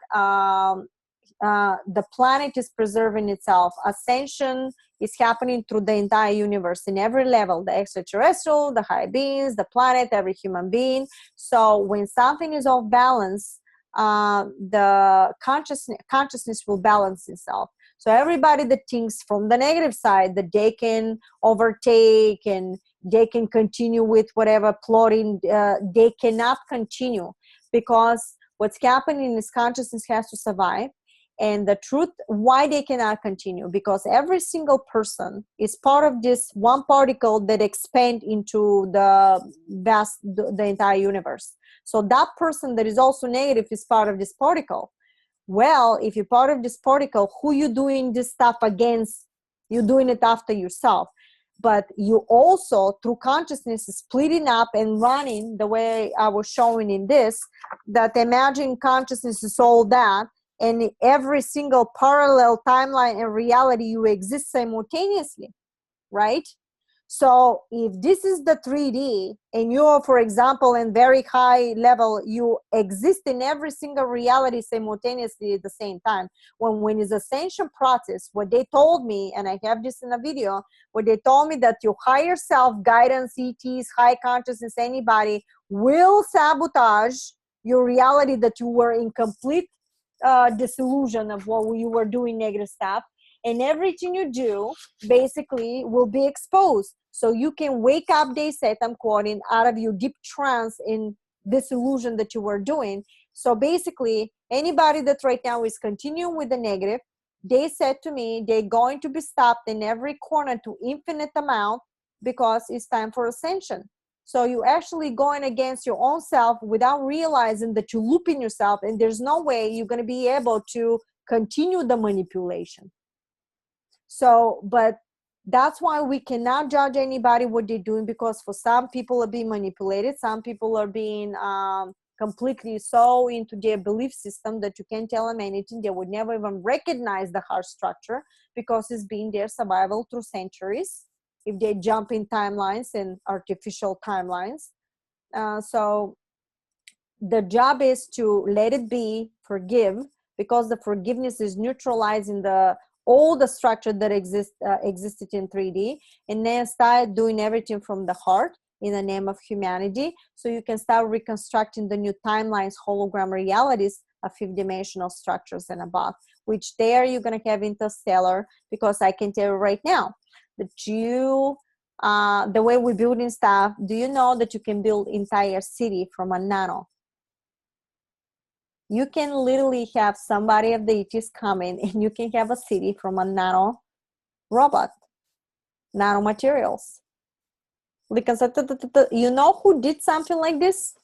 the planet is preserving itself. Ascension is happening through the entire universe in every level, the extraterrestrial, the high beings, the planet, every human being. So when something is off balance, the consciousness will balance itself. So everybody that thinks from the negative side that they can overtake and they can continue with whatever plotting, they cannot continue, because what's happening is consciousness has to survive. And the truth, why they cannot continue, because every single person is part of this one particle that expand into the vast, the entire universe. So that person that is also negative is part of this particle. Well, if you're part of this particle, who you doing this stuff against? You're doing it after yourself. But you also, through consciousness, splitting up and running the way I was showing in this, that imagine consciousness is all that, and every single parallel timeline and reality you exist simultaneously, right? So if this is the 3D and you're, for example, in very high level, you exist in every single reality simultaneously at the same time. When it's Ascension process, what they told me, and I have this in a video, where they told me that your higher self, guidance, ETs, high consciousness, anybody will sabotage your reality, that you were in complete disillusion of what you were doing negative stuff. And everything you do basically will be exposed. So you can wake up, they said, I'm quoting, out of your deep trance in this illusion that you were doing. So basically, anybody that right now is continuing with the negative, they said to me, they're going to be stopped in every corner to infinite amount, because it's time for ascension. So you're actually going against your own self without realizing that you're looping yourself, and there's no way you're going to be able to continue the manipulation. So, but that's why we cannot judge anybody what they're doing, because for some people are being manipulated, some people are being completely so into their belief system that you can't tell them anything. They would never even recognize the heart structure, because it's been their survival through centuries, if they jump in timelines and artificial timelines. So the job is to let it be, forgive, because the forgiveness is neutralizing all the structure that existed in 3D, and then start doing everything from the heart in the name of humanity, so you can start reconstructing the new timelines, hologram realities of fifth-dimensional structures and above, which there you're going to have interstellar, because I can tell you right now that you, the way we're building stuff, do you know that you can build entire city from a nano? You can literally have somebody of the ETs come in, and you can have a city from a nano robot, nano materials. Because you know who did something like this?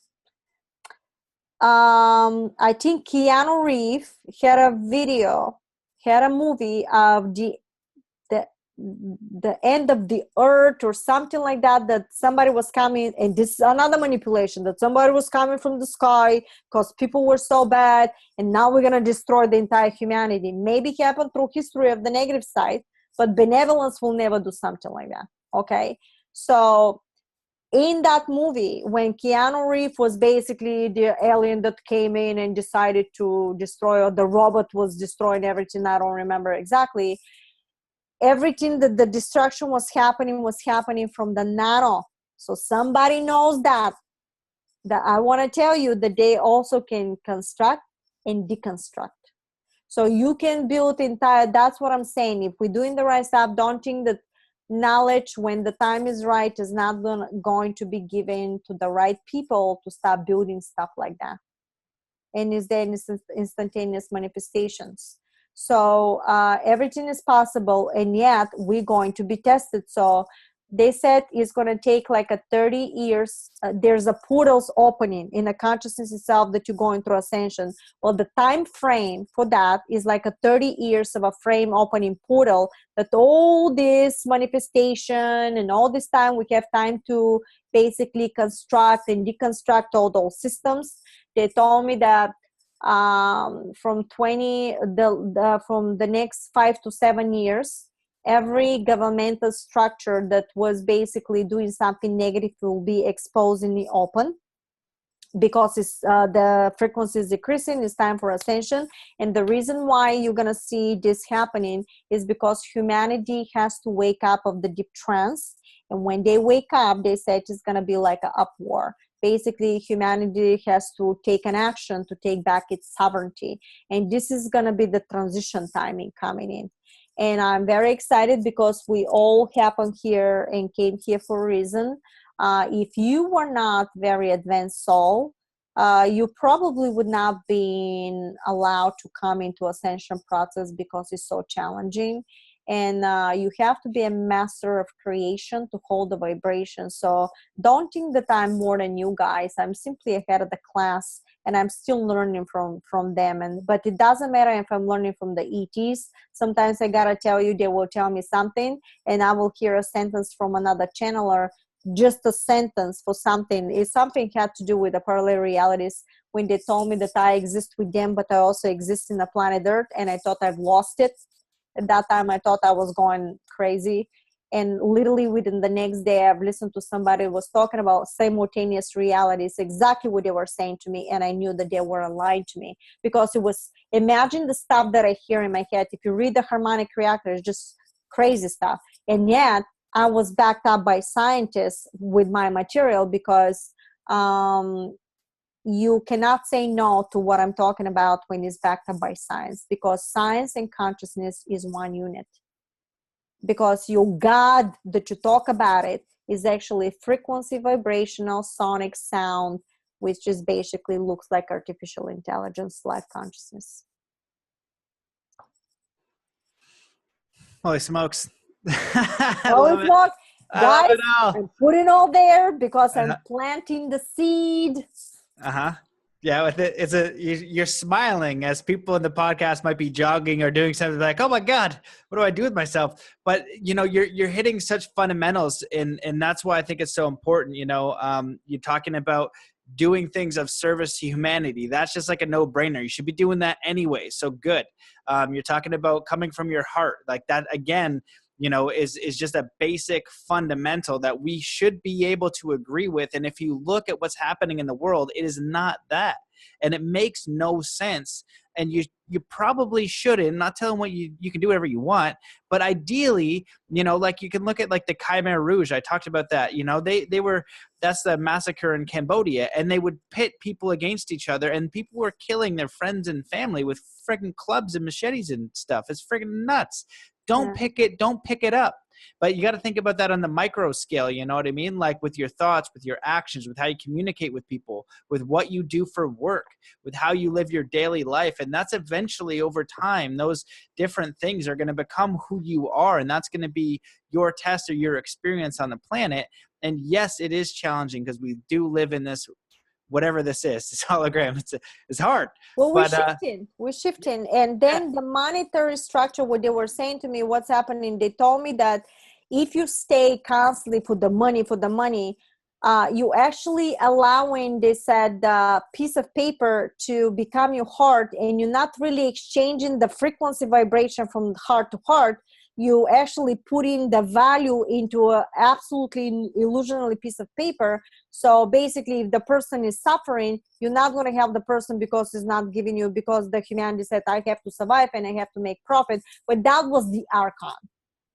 I think Keanu Reeves had a movie of the end of the earth or something like that, that somebody was coming, and this is another manipulation, that somebody was coming from the sky because people were so bad, and now we're going to destroy the entire humanity. Maybe it happened through history of the negative side, but benevolence will never do something like that. Okay, so in that movie, when Keanu Reeves was basically the alien that came in and decided to destroy, or the robot was destroying everything, I don't remember exactly, everything that the destruction was happening from the nano. So somebody knows that I want to tell you that they also can construct and deconstruct. So you can build entire, that's what I'm saying. If we're doing the right stuff, don't think that knowledge, when the time is right, is not going to be given to the right people to start building stuff like that. And is there instantaneous manifestations? So everything is possible, and yet we're going to be tested. So they said it's going to take like a 30 years. There's a portals opening in the consciousness itself that you're going through ascension. Well, the time frame for that is like a 30 years of a frame opening portal, that all this manifestation and all this time we have time to basically construct and deconstruct all those systems. They told me that from the next 5 to 7 years, every governmental structure that was basically doing something negative will be exposed in the open, because the frequency is decreasing. It's time for ascension. And the reason why you're going to see this happening is because humanity has to wake up of the deep trance. And when they wake up, they said it's going to be like an up war. Basically, humanity has to take an action to take back its sovereignty. And this is going to be the transition timing coming in. And I'm very excited, because we all happened here and came here for a reason. If you were not very advanced soul, you probably would not been allowed to come into ascension process because it's so challenging. And you have to be a master of creation to hold the vibration. So don't think that I'm more than you guys. I'm simply ahead of the class, and I'm still learning from them. But it doesn't matter if I'm learning from the ETs. Sometimes I gotta tell you, they will tell me something, and I will hear a sentence from another channeler, just a sentence for something. If something had to do with the parallel realities, when they told me that I exist with them, but I also exist in the planet Earth, and I thought I've lost it. At that time, I thought I was going crazy. And literally within the next day, I've listened to somebody who was talking about simultaneous realities, exactly what they were saying to me. And I knew that they were aligned to me, because it was, imagine the stuff that I hear in my head. If you read the harmonic reactor, it's just crazy stuff. And yet I was backed up by scientists with my material, because you cannot say no to what I'm talking about when it's backed up by science, because science and consciousness is one unit. Because your God that you talk about it is actually frequency, vibrational, sonic sound, which just basically looks like artificial intelligence, life consciousness. Holy smokes. Holy smokes. Guys, I'm putting all there because I'm planting the seed. Yeah, with it, you're smiling as people in the podcast might be jogging or doing something like, oh my God, what do I do with myself? But you're hitting such fundamentals, and that's why I think it's so important. You're talking about doing things of service to humanity. That's just like a no-brainer. You should be doing that anyway. So good. You're talking about coming from your heart, like that again. Is just a basic fundamental that we should be able to agree with. And if you look at what's happening in the world, it is not that. And it makes no sense. And you probably shouldn't. I'm not telling what you can do whatever you want, but ideally, like you can look at like the Khmer Rouge. I talked about that. That's the massacre in Cambodia, and they would pit people against each other, and people were killing their friends and family with friggin' clubs and machetes and stuff. It's friggin' nuts. Don't pick it up. But you got to think about that on the micro scale, you know what I mean? Like with your thoughts, with your actions, with how you communicate with people, with what you do for work, with how you live your daily life. And that's eventually over time, those different things are going to become who you are. And that's going to be your test or your experience on the planet. And yes, it is challenging because we do live in this, whatever this is, this hologram. It's hard. Well, we're shifting. And then the monetary structure, what they were saying to me, what's happening, they told me that if you stay constantly for the money, you actually allowing, they said, piece of paper to become your heart, and you're not really exchanging the frequency vibration from heart to heart. You actually putting the value into a absolutely illusionary piece of paper. So basically, if the person is suffering, you're not going to help the person because it's not giving you, because the humanity said, I have to survive and I have to make profit. But that was the archon.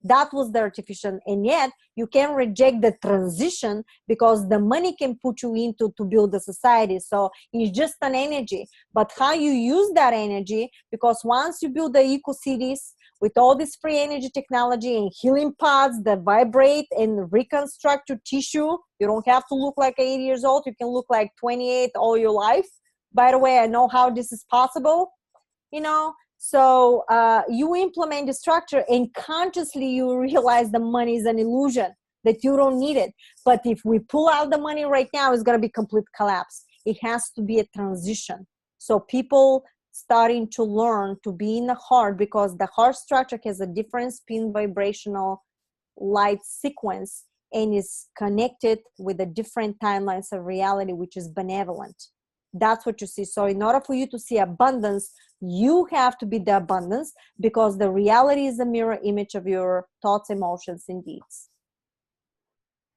That was the artificial. And yet you can reject the transition because the money can put you into to build a society. So it's just an energy. But how you use that energy, because once you build the eco cities, with all this free energy technology and healing pods that vibrate and reconstruct your tissue, you don't have to look like 80 years old. You can look like 28 all your life. By the way, I know how this is possible, So you implement the structure, and consciously you realize the money is an illusion, that you don't need it. But if we pull out the money right now, it's going to be complete collapse. It has to be a transition. So people starting to learn to be in the heart, because the heart structure has a different spin vibrational light sequence and is connected with the different timelines of reality, which is benevolent. That's what you see. So in order for you to see abundance, you have to be the abundance, because the reality is a mirror image of your thoughts, emotions, and deeds.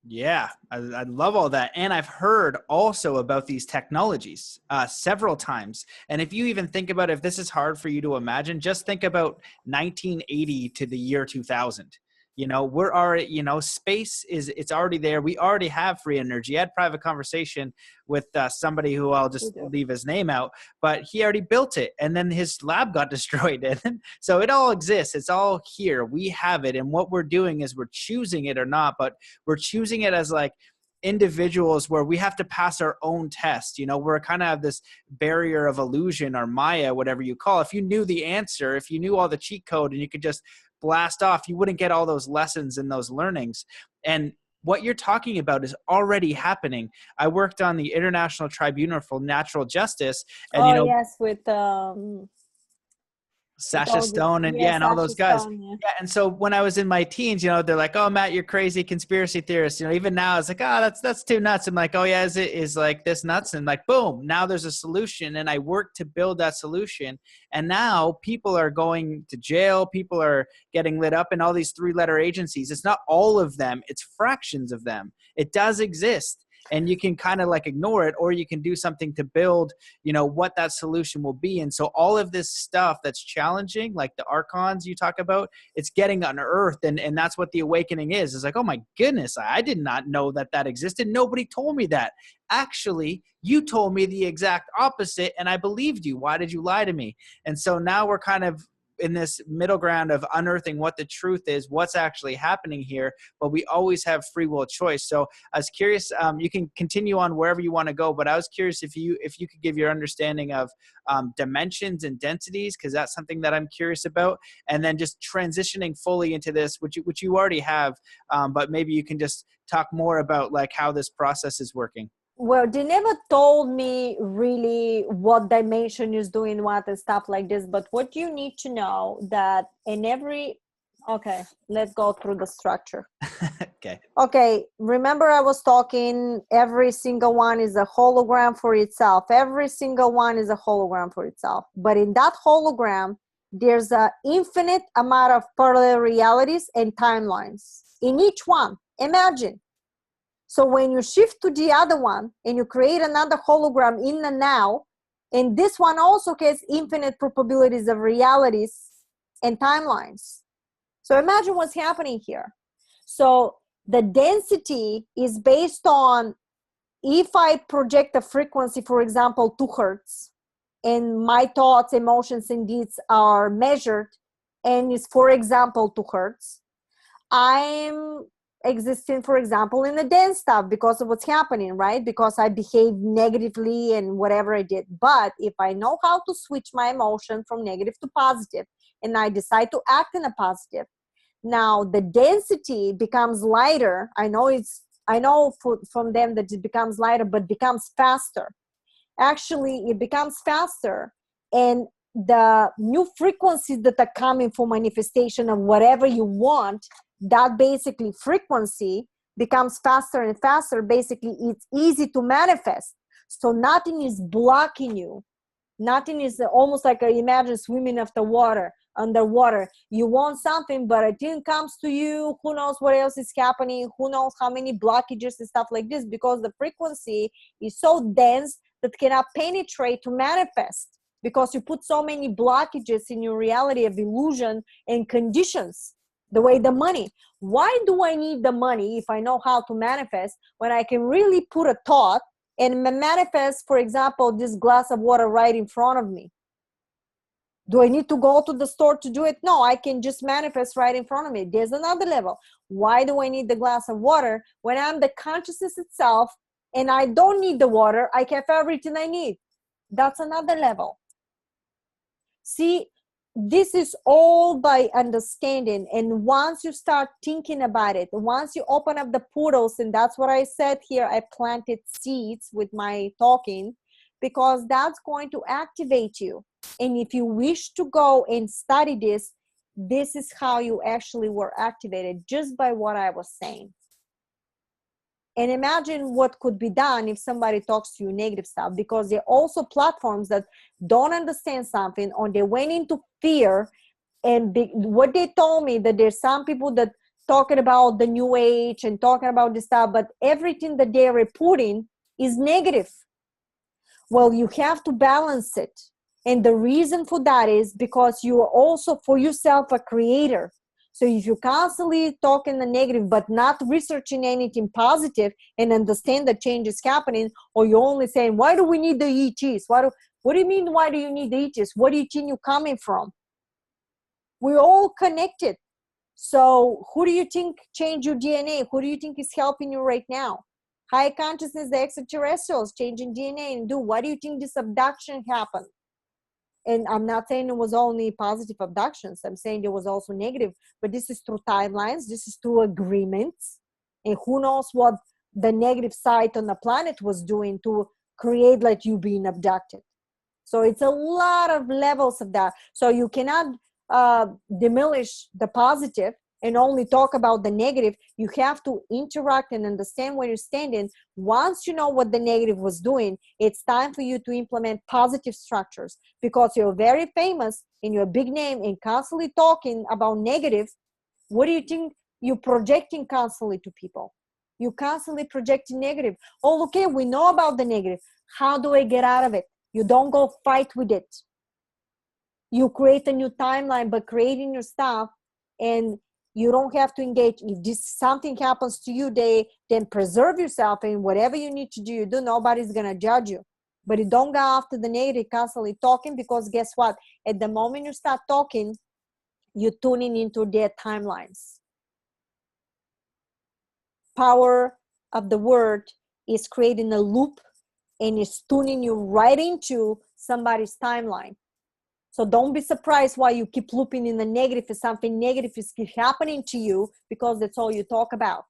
Yeah, I love all that. And I've heard also about these technologies several times. And if you even think about, if this is hard for you to imagine, just think about 1980 to the year 2000. We're already, space it's already there. We already have free energy. I had a private conversation with somebody who I'll just leave his name out, but he already built it, and then his lab got destroyed. And so it all exists. It's all here. We have it. And what we're doing is we're choosing it or not, but we're choosing it as like, individuals where we have to pass our own test. You know, we're kind of have this barrier of illusion or Maya, whatever you call it. If you knew the answer, if you knew all the cheat code and you could just blast off, you wouldn't get all those lessons and those learnings. And what you're talking about is already happening. I worked on the International Tribunal for Natural Justice, and Oh yes, with Sasha Stone and yes, and all those Sasha guys. Stone, yeah. Yeah. And so when I was in my teens, you know, they're like, "Oh, Matt, you're crazy conspiracy theorist." You know, even now it's like, "Oh, that's too nuts." I'm like, "Oh yeah, is like this nuts?" And like, boom, now there's a solution, and I worked to build that solution. And now people are going to jail, people are getting lit up in all these 3-letter agencies. It's not all of them, it's fractions of them. It does exist. And you can kind of like ignore it, or you can do something to build, you know, what that solution will be. And so all of this stuff that's challenging, like the archons you talk about, it's getting unearthed. And that's what the awakening is. It's like, oh my goodness, I did not know that existed. Nobody told me that. Actually, you told me the exact opposite, and I believed you. Why did you lie to me? And so now we're kind of in this middle ground of unearthing what the truth is, what's actually happening here, but we always have free will choice. So I was curious, you can continue on wherever you want to go, but I was curious if you could give your understanding of dimensions and densities, because that's something that I'm curious about, and then just transitioning fully into this, which you already have, but maybe you can just talk more about like how this process is working. Well, they never told me really what dimension is doing what and stuff like this. But what you need to know that in every, okay, let's go through the structure. Okay. Remember I was talking, every single one is a hologram for itself. Every single one is a hologram for itself. But in that hologram, there's an infinite amount of parallel realities and timelines in each one. Imagine. So when you shift to the other one and you create another hologram in the now, and this one also has infinite probabilities of realities and timelines. So imagine what's happening here. So the density is based on, if I project a frequency, for example, 2 hertz, and my thoughts, emotions, and deeds are measured, and is, for example, 2 hertz, I'm existing, for example, in the dense stuff because of what's happening, right? Because I behave negatively and whatever I did. But if I know how to switch my emotion from negative to positive, and I decide to act in a positive, now the density becomes lighter. I know from them that it becomes lighter, but becomes faster. Actually, it becomes faster, and the new frequencies that are coming for manifestation of whatever you want, that basically frequency becomes faster and faster. Basically, it's easy to manifest. So nothing is blocking you. Nothing is almost like, imagine swimming underwater. You want something, but a thing comes to you. Who knows what else is happening? Who knows how many blockages and stuff like this, because the frequency is so dense that cannot penetrate to manifest, because you put so many blockages in your reality of illusion and conditions. The way the money. Why do I need the money if I know how to manifest, when I can really put a thought and manifest, for example, this glass of water right in front of me? Do I need to go to the store to do it? No, I can just manifest right in front of me. There's another level. Why do I need the glass of water when I'm the consciousness itself and I don't need the water? I have everything I need. That's another level. See, this is all by understanding. And once you start thinking about it, once you open up the portals, and that's what I said here, I planted seeds with my talking, because that's going to activate you. And if you wish to go and study this, this is how you actually were activated, just by what I was saying. And imagine what could be done if somebody talks to you negative stuff, because there are also platforms that don't understand something, or they went into fear. And what they told me, that there's some people that talking about the new age and talking about this stuff, but everything that they're reporting is negative. Well, you have to balance it. And the reason for that is because you are also for yourself a creator. So if you're constantly talking the negative, but not researching anything positive and understand that change is happening, or you're only saying, why do we need the ETs? What do you mean, why do you need the ETs? What do you think you're coming from? We're all connected. So who do you think changed your DNA? Who do you think is helping you right now? High consciousness, the extraterrestrials changing DNA and do. What do you think this abduction happened? And I'm not saying it was only positive abductions. I'm saying there was also negative, but this is through timelines. This is through agreements. And who knows what the negative side on the planet was doing to create like you being abducted. So it's a lot of levels of that. So you cannot diminish the positive and only talk about the negative. You have to interact and understand where you're standing. Once you know what the negative was doing, it's time for you to implement positive structures, because you're very famous and you're a big name and constantly talking about negative. What do you think you're projecting constantly to people? You constantly projecting negative. Oh, okay, we know about the negative. How do I get out of it? You don't go fight with it. You create a new timeline by creating your stuff, and you don't have to engage. If this something happens to you, then preserve yourself, and whatever you need to do, you do. Nobody's gonna judge you. But you don't go after the negative, constantly talking, because guess what? At the moment you start talking, you're tuning into their timelines. Power of the word is creating a loop, and it's tuning you right into somebody's timeline. So don't be surprised why you keep looping in the negative if something negative is happening to you, because that's all you talk about.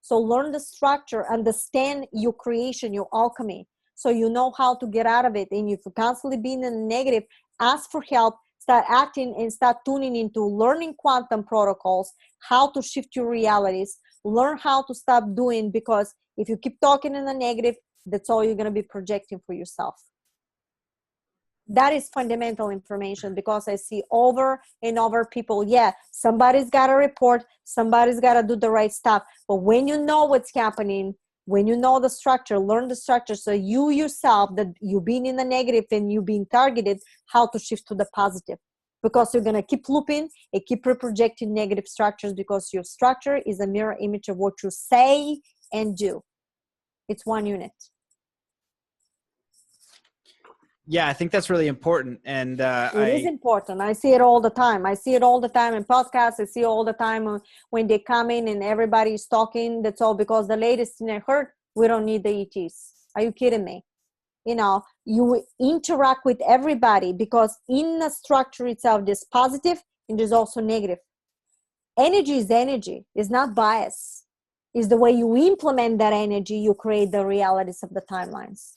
So learn the structure, understand your creation, your alchemy, so you know how to get out of it. And if you're constantly being in the negative, ask for help, start acting, and start tuning into learning quantum protocols, how to shift your realities, learn how to stop doing, because if you keep talking in the negative, that's all you're going to be projecting for yourself. That is fundamental information, because I see over and over people, somebody's got to report, somebody's got to do the right stuff. But when you know what's happening, when you know the structure, learn the structure, so you yourself, that you've been in the negative and you've been targeted, how to shift to the positive. Because you're going to keep looping and keep reprojecting negative structures, because your structure is a mirror image of what you say and do. It's one unit. Yeah, I think that's really important. And it is important. I see it all the time. I see it all the time in podcasts. I see it all the time when they come in and everybody's talking. That's all because the latest thing I heard, we don't need the ETs. Are you kidding me? You know, you interact with everybody, because in the structure itself, there's positive and there's also negative. Energy is energy. It's not bias. It's the way you implement that energy, you create the realities of the timelines.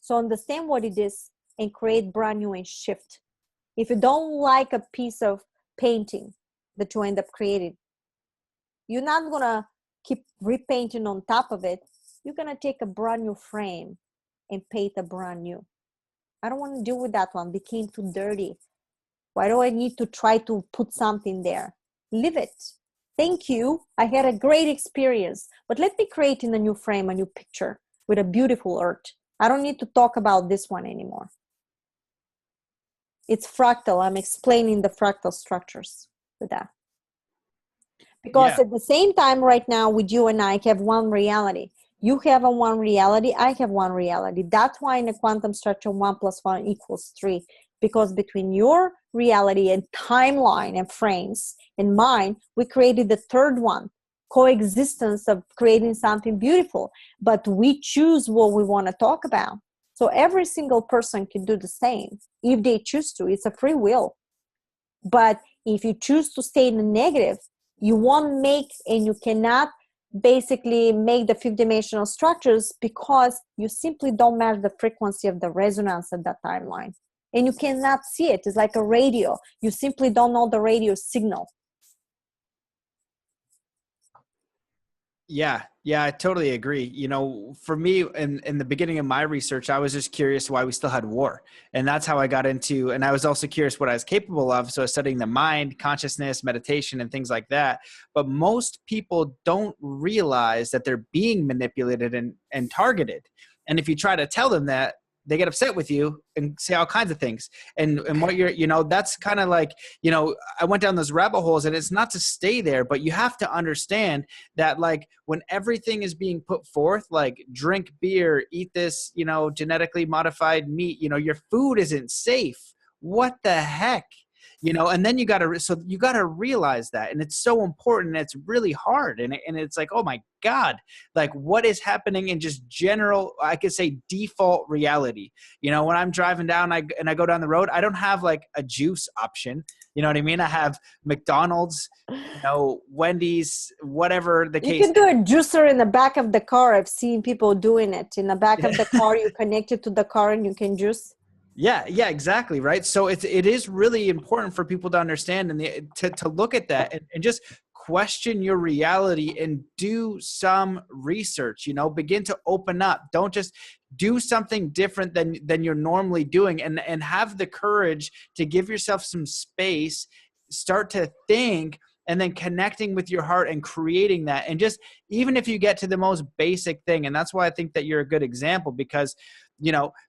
So understand what it is and create brand new and shift. If you don't like a piece of painting that you end up creating, you're not going to keep repainting on top of it. You're going to take a brand new frame and paint a brand new. I don't want to deal with that one. Became too dirty. Why do I need to try to put something there? Leave it. Thank you. I had a great experience. But let me create in a new frame, a new picture with a beautiful art. I don't need to talk about this one anymore. It's fractal. I'm explaining the fractal structures with that. Because at the same time right now with you and I have one reality. You have a one reality. I have one reality. That's why in a quantum structure, 1 + 1 = 3. Because between your reality and timeline and frames and mine, we created the third one. Coexistence of creating something beautiful, but we choose what we want to talk about. So every single person can do the same if they choose to. It's a free will. But if you choose to stay in the negative, you won't make, and you cannot basically make the fifth dimensional structures, because you simply don't match the frequency of the resonance of that timeline. And you cannot see it. It's like a radio. You simply don't know the radio signal. Yeah, I totally agree. You know, for me, in the beginning of my research, I was just curious why we still had war. And that's how I got into, and I was also curious what I was capable of. So I was studying the mind, consciousness, meditation, and things like that. But most people don't realize that they're being manipulated and targeted. And if you try to tell them that, they get upset with you and say all kinds of things. And what you're, you know, that's kind of like, you know, I went down those rabbit holes, and it's not to stay there, but you have to understand that, like, when everything is being put forth, like drink beer, eat this, you know, genetically modified meat, you know, your food isn't safe. What the heck? and then you got to realize that. And it's so important. And it's really hard. And it's like, oh my God, like what is happening in just general, I could say default reality. When I'm driving down and I go down the road, I don't have like a juice option. You know what I mean? I have McDonald's, Wendy's, whatever the case. You can do a juicer in the back of the car. I've seen people doing it in the back of the car. You connect it to the car and you can juice. Yeah, exactly. Right. So it is really important for people to understand and to look at that and just question your reality and do some research, begin to open up. Don't just do something different than you're normally doing, and have the courage to give yourself some space, start to think, and then connecting with your heart and creating that. And just, even if you get to the most basic thing, and that's why I think that you're a good example, because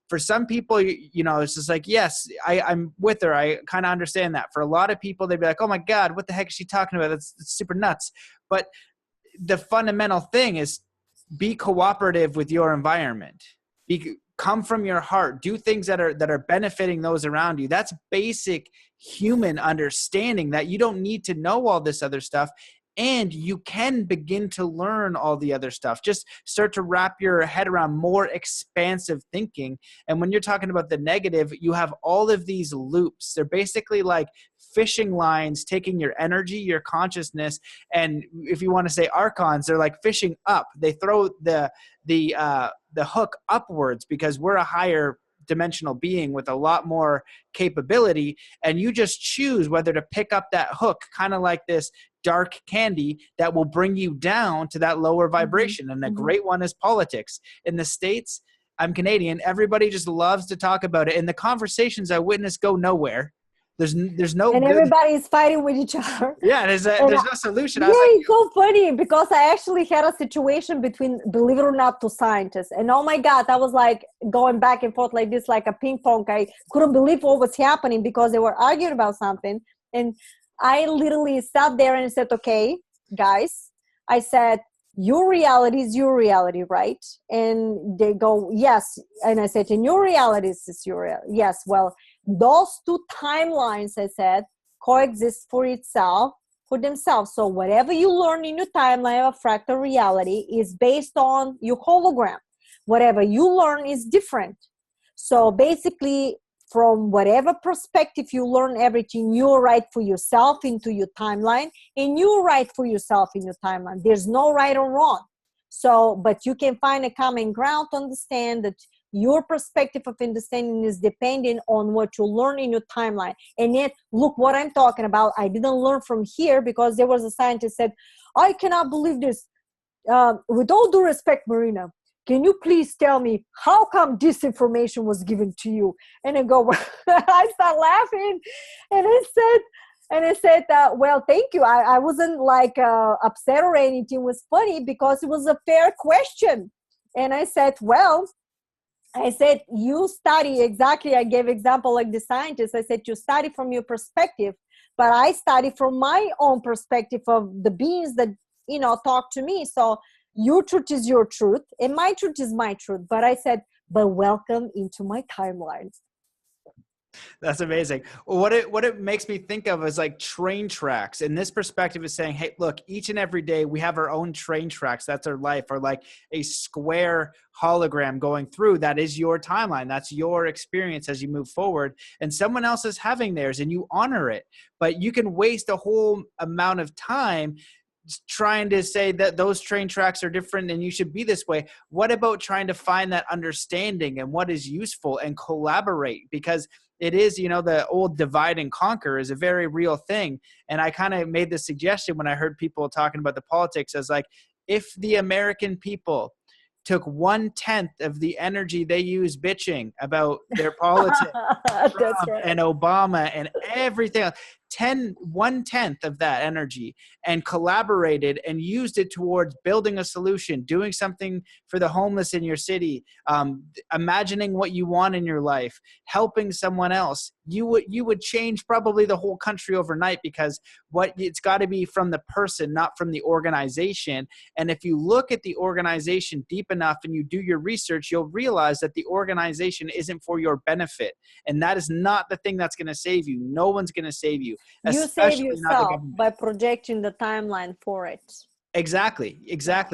for some people, it's just like, yes, I'm with her. I kind of understand that. For a lot of people, they'd be like, oh my God, what the heck is she talking about? That's super nuts. But the fundamental thing is be cooperative with your environment. Come from your heart. Do things that are benefiting those around you. That's basic human understanding, that you don't need to know all this other stuff. And you can begin to learn all the other stuff. Just start to wrap your head around more expansive thinking. And when you're talking about the negative, you have all of these loops. They're basically like fishing lines taking your energy, your consciousness, and if you want to say archons, they're like fishing up. They throw the hook upwards because we're a higher dimensional being with a lot more capability, and you just choose whether to pick up that hook, kind of like this dark candy that will bring you down to that lower vibration. And a great one is politics. In the States, I'm Canadian, everybody just loves to talk about it, and the conversations I witness go nowhere. There's no and good. Everybody's fighting with each other. Yeah, there's no solution. Yeah, it's so funny because I actually had a situation between, believe it or not, two scientists. And oh my God, I was like going back and forth like this, like a ping pong. I couldn't believe what was happening because they were arguing about something. And I literally sat there and said, okay, guys, I said, your reality is your reality, right? And they go, yes. And I said, and your reality is your reality. Yes, well, those two timelines, I said, coexist for themselves. So whatever you learn in your timeline of fractal reality is based on your hologram. Whatever you learn is different. So basically, from whatever perspective you learn everything, you're right for yourself into your timeline, and you're right for yourself in your timeline. There's no right or wrong. So, but you can find a common ground to understand that your perspective of understanding is dependent on what you learn in your timeline. And yet, look what I'm talking about. I didn't learn from here because there was a scientist said, I cannot believe this. With all due respect, Marina, can you please tell me how come this information was given to you? And I go, I start laughing. And I said, well, thank you. I wasn't like upset or anything. It was funny because it was a fair question. And I said, you study exactly. I gave example like the scientist. I said, you study from your perspective, but I study from my own perspective of the beings that, talk to me. So your truth is your truth and my truth is my truth. But I said, but welcome into my timeline. That's amazing. What it makes me think of is like train tracks. And this perspective is saying, hey, look, each and every day we have our own train tracks. That's our life, or like a square hologram going through. That is your timeline. That's your experience as you move forward. And someone else is having theirs and you honor it. But you can waste a whole amount of time trying to say that those train tracks are different and you should be this way. What about trying to find that understanding and what is useful and collaborate? Because it is, the old divide and conquer is a very real thing. And I kind of made the suggestion when I heard people talking about the politics as like, if the American people took 1/10 of the energy they use bitching about their politics, Trump That's right. and Obama and everything else, 1/10 of that energy and collaborated and used it towards building a solution, doing something for the homeless in your city, imagining what you want in your life, helping someone else, you would change probably the whole country overnight, because it's got to be from the person, not from the organization. And if you look at the organization deep enough and you do your research, you'll realize that the organization isn't for your benefit. And that is not the thing that's going to save you. No one's going to save you. You save Especially not the yourself government. by projecting the timeline for it. Exactly.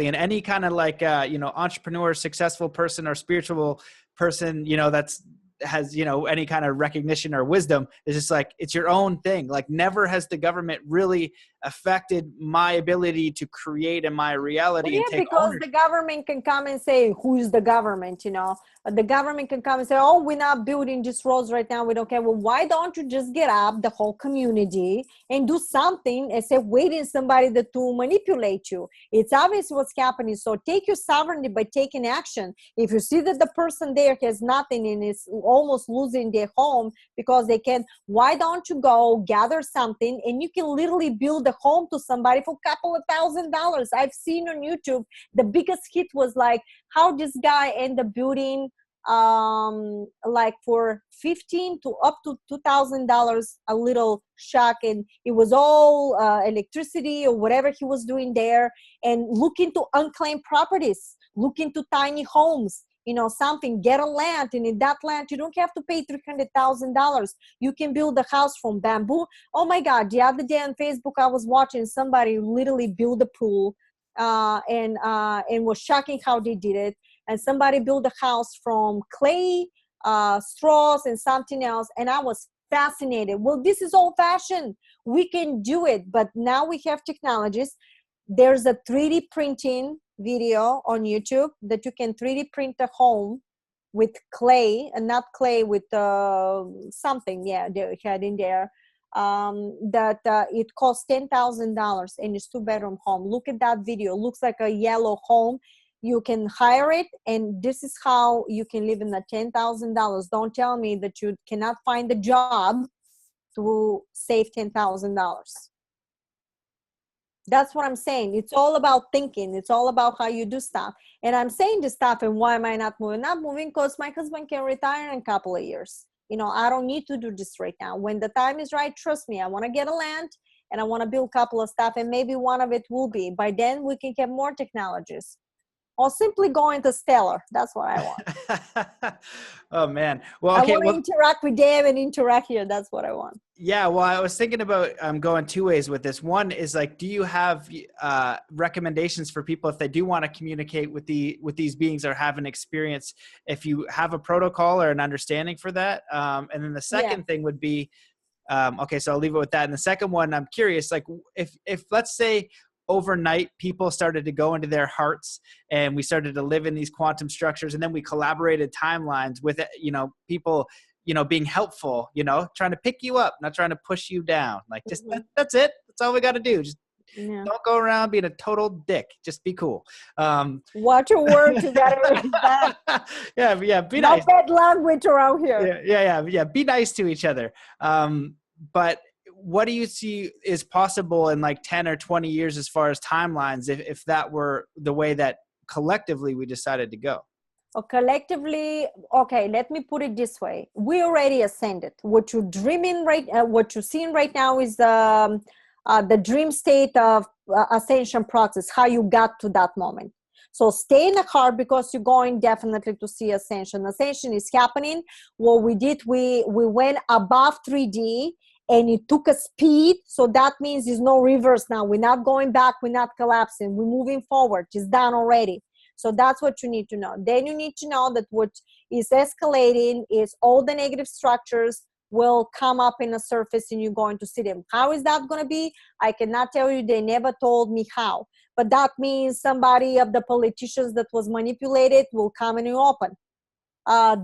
And any kind of like, entrepreneur, successful person or spiritual person, that's has, any kind of recognition or wisdom, is just like, it's your own thing. Like, never has the government really affected my ability to create in my reality and take because ownership. the government can come and say, who is the government? The government can come and say, oh, we're not building these roads right now, we don't care. Well, why don't you just get up the whole community and do something instead of waiting somebody to manipulate you? It's obvious what's happening. So take your sovereignty by taking action. If you see that the person there has nothing and is almost losing their home because they can, why don't you go gather something and you can literally build a home to somebody for a couple of $1,000s. I've seen on YouTube, the biggest hit was like how this guy ended up building like for $15 to up to $2,000 a little shack, and it was all electricity or whatever he was doing there, and look into unclaimed properties, look into tiny homes, something, get a land, and in that land you don't have to pay $300,000. You can build a house from bamboo. Oh my God, the other day on Facebook I was watching somebody literally build a pool and was shocking how they did it. And somebody built a house from clay, straws, and something else. And I was fascinated. Well, this is old fashioned. We can do it. But now we have technologies. There's a 3D printing video on YouTube that you can 3D print a home with clay, and not clay, with something, they had in there. That it costs $10,000 and it's 2-bedroom home. Look at that video. It looks like a yellow home. You can hire it, and this is how you can live in the $10,000. Don't tell me that you cannot find a job to save $10,000. That's what I'm saying. It's all about thinking. It's all about how you do stuff. And I'm saying this stuff, and why am I not moving? Not moving because my husband can retire in a couple of years. I don't need to do this right now. When the time is right, trust me, I want to get a land and I want to build a couple of stuff, and maybe one of it will be. By then we can get more technologies. Or simply go into stellar. That's what I want. Oh man. Well, okay. I want to interact with them and interact here. That's what I want. Yeah. Well, I was thinking about going two ways with this. One is like, do you have recommendations for people if they do want to communicate with these beings or have an experience? If you have a protocol or an understanding for that, and then the second thing would be, okay. So I'll leave it with that. And the second one, I'm curious, like if let's say overnight people started to go into their hearts and we started to live in these quantum structures, and then we collaborated timelines with people being helpful, trying to pick you up, not trying to push you down, like just that's it, that's all we got to do. Just don't go around being a total dick, just be cool. Watch your words. You gotta yeah be no nice. bad language around here. Yeah be nice to each other. But what do you see is possible in like 10 or 20 years as far as timelines, if that were the way that collectively we decided to go? Or collectively, okay, let me put it this way. We already ascended. What you're dreaming what you're seeing right now is the dream state of ascension process, how you got to that moment. So stay in the heart, because you're going definitely to see ascension. Ascension is happening. What we did, we went above 3D, and it took a speed. So that means there's no reverse now. We're not going back. We're not collapsing. We're moving forward. It's done already. So that's what you need to know. Then you need to know that what is escalating is all the negative structures will come up in the surface, and you're going to see them. How is that going to be? I cannot tell you. They never told me how. But that means somebody of the politicians that was manipulated will come in and open.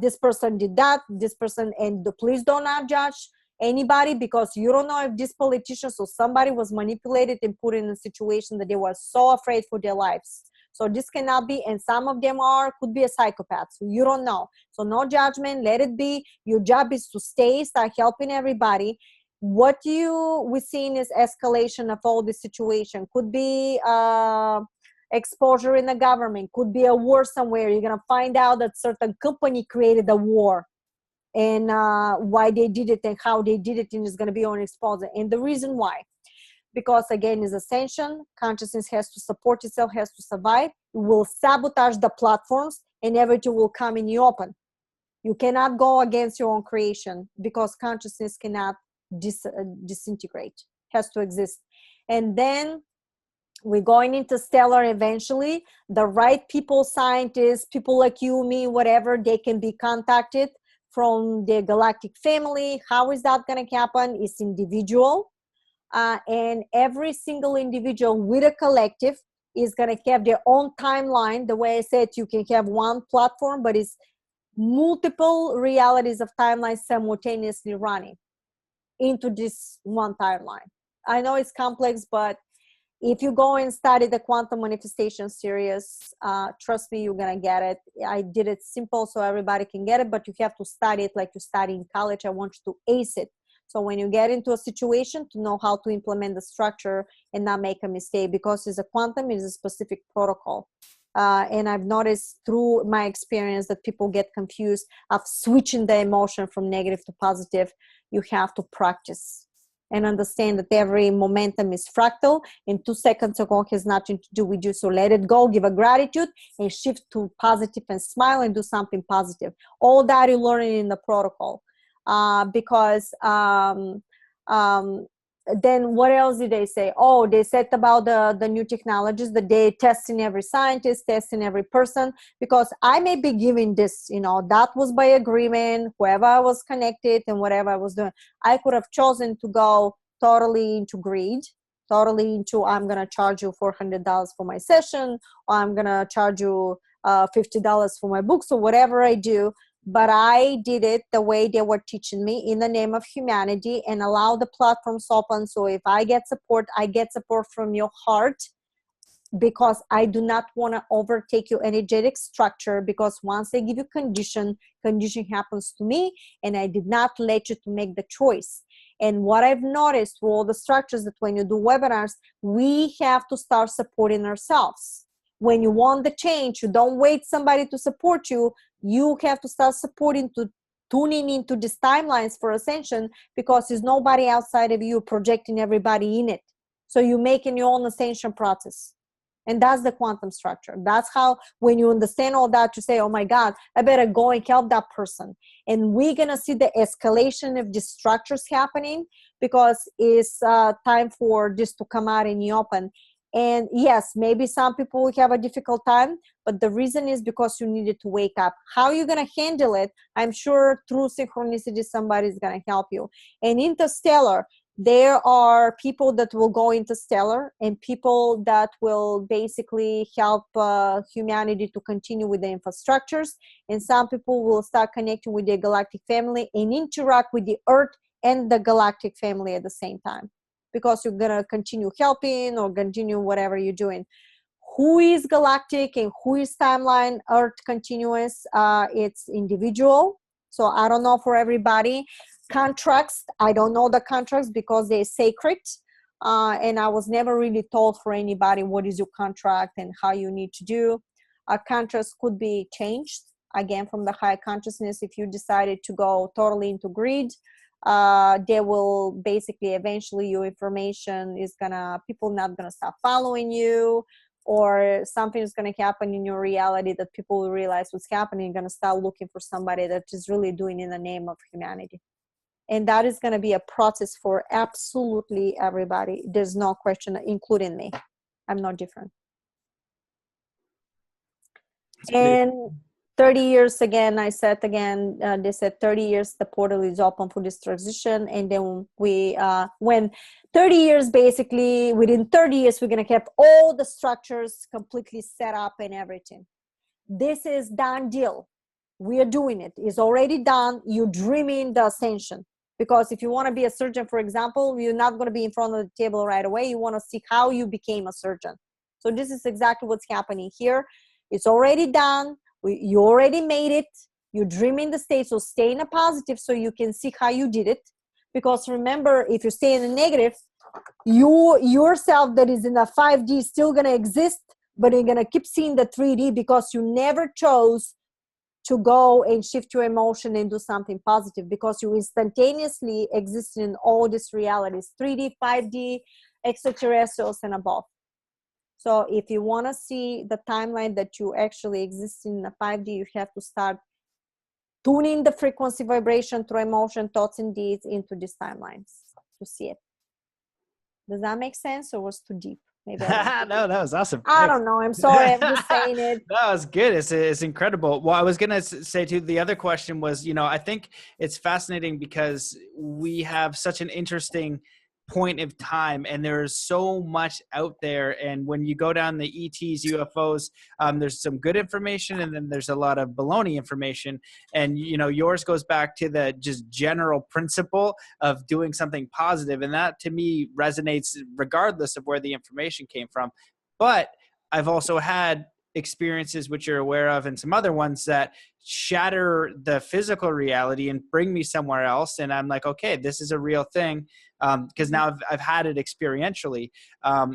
This person did that. This person, and please do not judge anybody, because you don't know if this politician or somebody was manipulated and put in a situation that they were so afraid for their lives. So this cannot be, and some of them could be a psychopath. So you don't know. So no judgment, let it be. Your job is to start helping everybody. what we're seeing is escalation of all the situation. Could be exposure in the government, could be a war somewhere. You're gonna find out that certain company created a war, and why they did it and how they did it, and it's gonna be on exposed. And the reason why, because again, is ascension. Consciousness has to support itself, has to survive. It will sabotage the platforms, and everything will come in the open. You cannot go against your own creation, because consciousness cannot disintegrate, has to exist. And then we're going into stellar eventually. The right people, scientists, people like you, me, whatever, they can be contacted from the galactic family. How is that going to happen? It's individual. And every single individual with a collective is going to have their own timeline. The way I said, you can have one platform, but it's multiple realities of timelines simultaneously running into this one timeline. I know it's complex, but if you go and study the quantum manifestation series, trust me, you're going to get it. I did it simple so everybody can get it, but you have to study it like you study in college. I want you to ace it. So when you get into a situation, to know how to implement the structure and not make a mistake, because it's a quantum, it's a specific protocol. And I've noticed through my experience that people get confused of switching the emotion from negative to positive. You have to practice and understand that every momentum is fractal, and 2 seconds ago has nothing to do with you. So let it go, give a gratitude, and shift to positive and smile and do something positive. All that you're learning in the protocol. Because then what else did they say? Oh, they said about the new technologies that they testing every scientist, testing every person, because I may be giving this, that was by agreement, whoever I was connected and whatever I was doing. I could have chosen to go totally into greed, totally into, I'm going to charge you $400 for my session, or I'm going to charge you $50 for my books, or whatever I do. But I did it the way they were teaching me, in the name of humanity, and allow the platforms open. So if I get support, I get support from your heart, because I do not want to overtake your energetic structure, because once I give you condition happens to me, and I did not let you to make the choice. And what I've noticed with all the structures, that when you do webinars, we have to start supporting ourselves. When you want the change, you don't wait somebody to support you. You have to start tuning into these timelines for ascension, because there's nobody outside of you projecting everybody in it. So you're making your own ascension process. And that's the quantum structure. That's how, when you understand all that, you say, oh my God, I better go and help that person. And we're going to see the escalation of these structures happening, because it's time for this to come out in the open. And yes, maybe some people will have a difficult time, but the reason is because you needed to wake up. How are you going to handle it? I'm sure through synchronicity, somebody's going to help you. And interstellar, there are people that will go interstellar, and people that will basically help humanity to continue with the infrastructures. And some people will start connecting with the galactic family and interact with the Earth and the galactic family at the same time, because you're going to continue helping or continue whatever you're doing. Who is galactic and who is timeline, Earth continuous? It's individual. So I don't know for everybody. Contracts, I don't know the contracts, because they're sacred. And I was never really told for anybody what is your contract and how you need to do. Contracts could be changed, again, from the higher consciousness. If you decided to go totally into greed, they will basically, eventually your information is people not gonna stop following you, or something is gonna happen in your reality that people will realize what's happening. You're gonna start looking for somebody that is really doing in the name of humanity. And that is gonna be a process for absolutely everybody. There's no question, including me. I'm not different. And 30 years again, I said again, they said 30 years, the portal is open for this transition. And then when 30 years, basically within 30 years, we're going to have all the structures completely set up and everything. This is done deal. We are doing it. It's already done. You're dreaming the ascension. Because if you want to be a surgeon, for example, you're not going to be in front of the table right away. You want to see how you became a surgeon. So this is exactly what's happening here. It's already done. You already made it. You're dreaming the state. So stay in a positive so you can see how you did it. Because remember, if you stay in the negative, you yourself that is in the 5D is still going to exist, but you're going to keep seeing the 3D because you never chose to go and shift your emotion and do something positive, because you instantaneously exist in all these realities, 3D, 5D, extraterrestrials and above. So if you want to see the timeline that you actually exist in the 5D, you have to start tuning the frequency vibration through emotion, thoughts, and deeds into these timelines to see it. Does that make sense, or was too deep? Maybe I No, that was awesome. I don't know. I'm sorry. I'm just saying it. That was good. It's incredible. Well, I was going to say too, the other question was, I think it's fascinating because we have such an interesting point of time and there's so much out there. And when you go down the ETs, UFOs, there's some good information and then there's a lot of baloney information. And, yours goes back to the just general principle of doing something positive. And that to me resonates regardless of where the information came from. But I've also had experiences which you're aware of and some other ones that shatter the physical reality and bring me somewhere else. And I'm like, okay, this is a real thing. Because now I've had it experientially.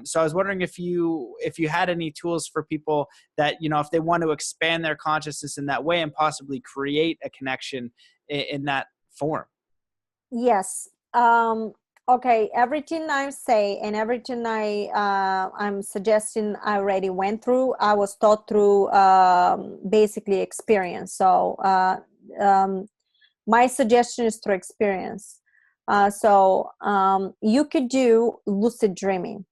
So I was wondering if you had any tools for people that, if they want to expand their consciousness in that way and possibly create a connection in that form. Yes. Okay. Everything I say and everything I'm suggesting I already went through. I was taught through basically experience. So my suggestion is through experience. So you could do lucid dreaming.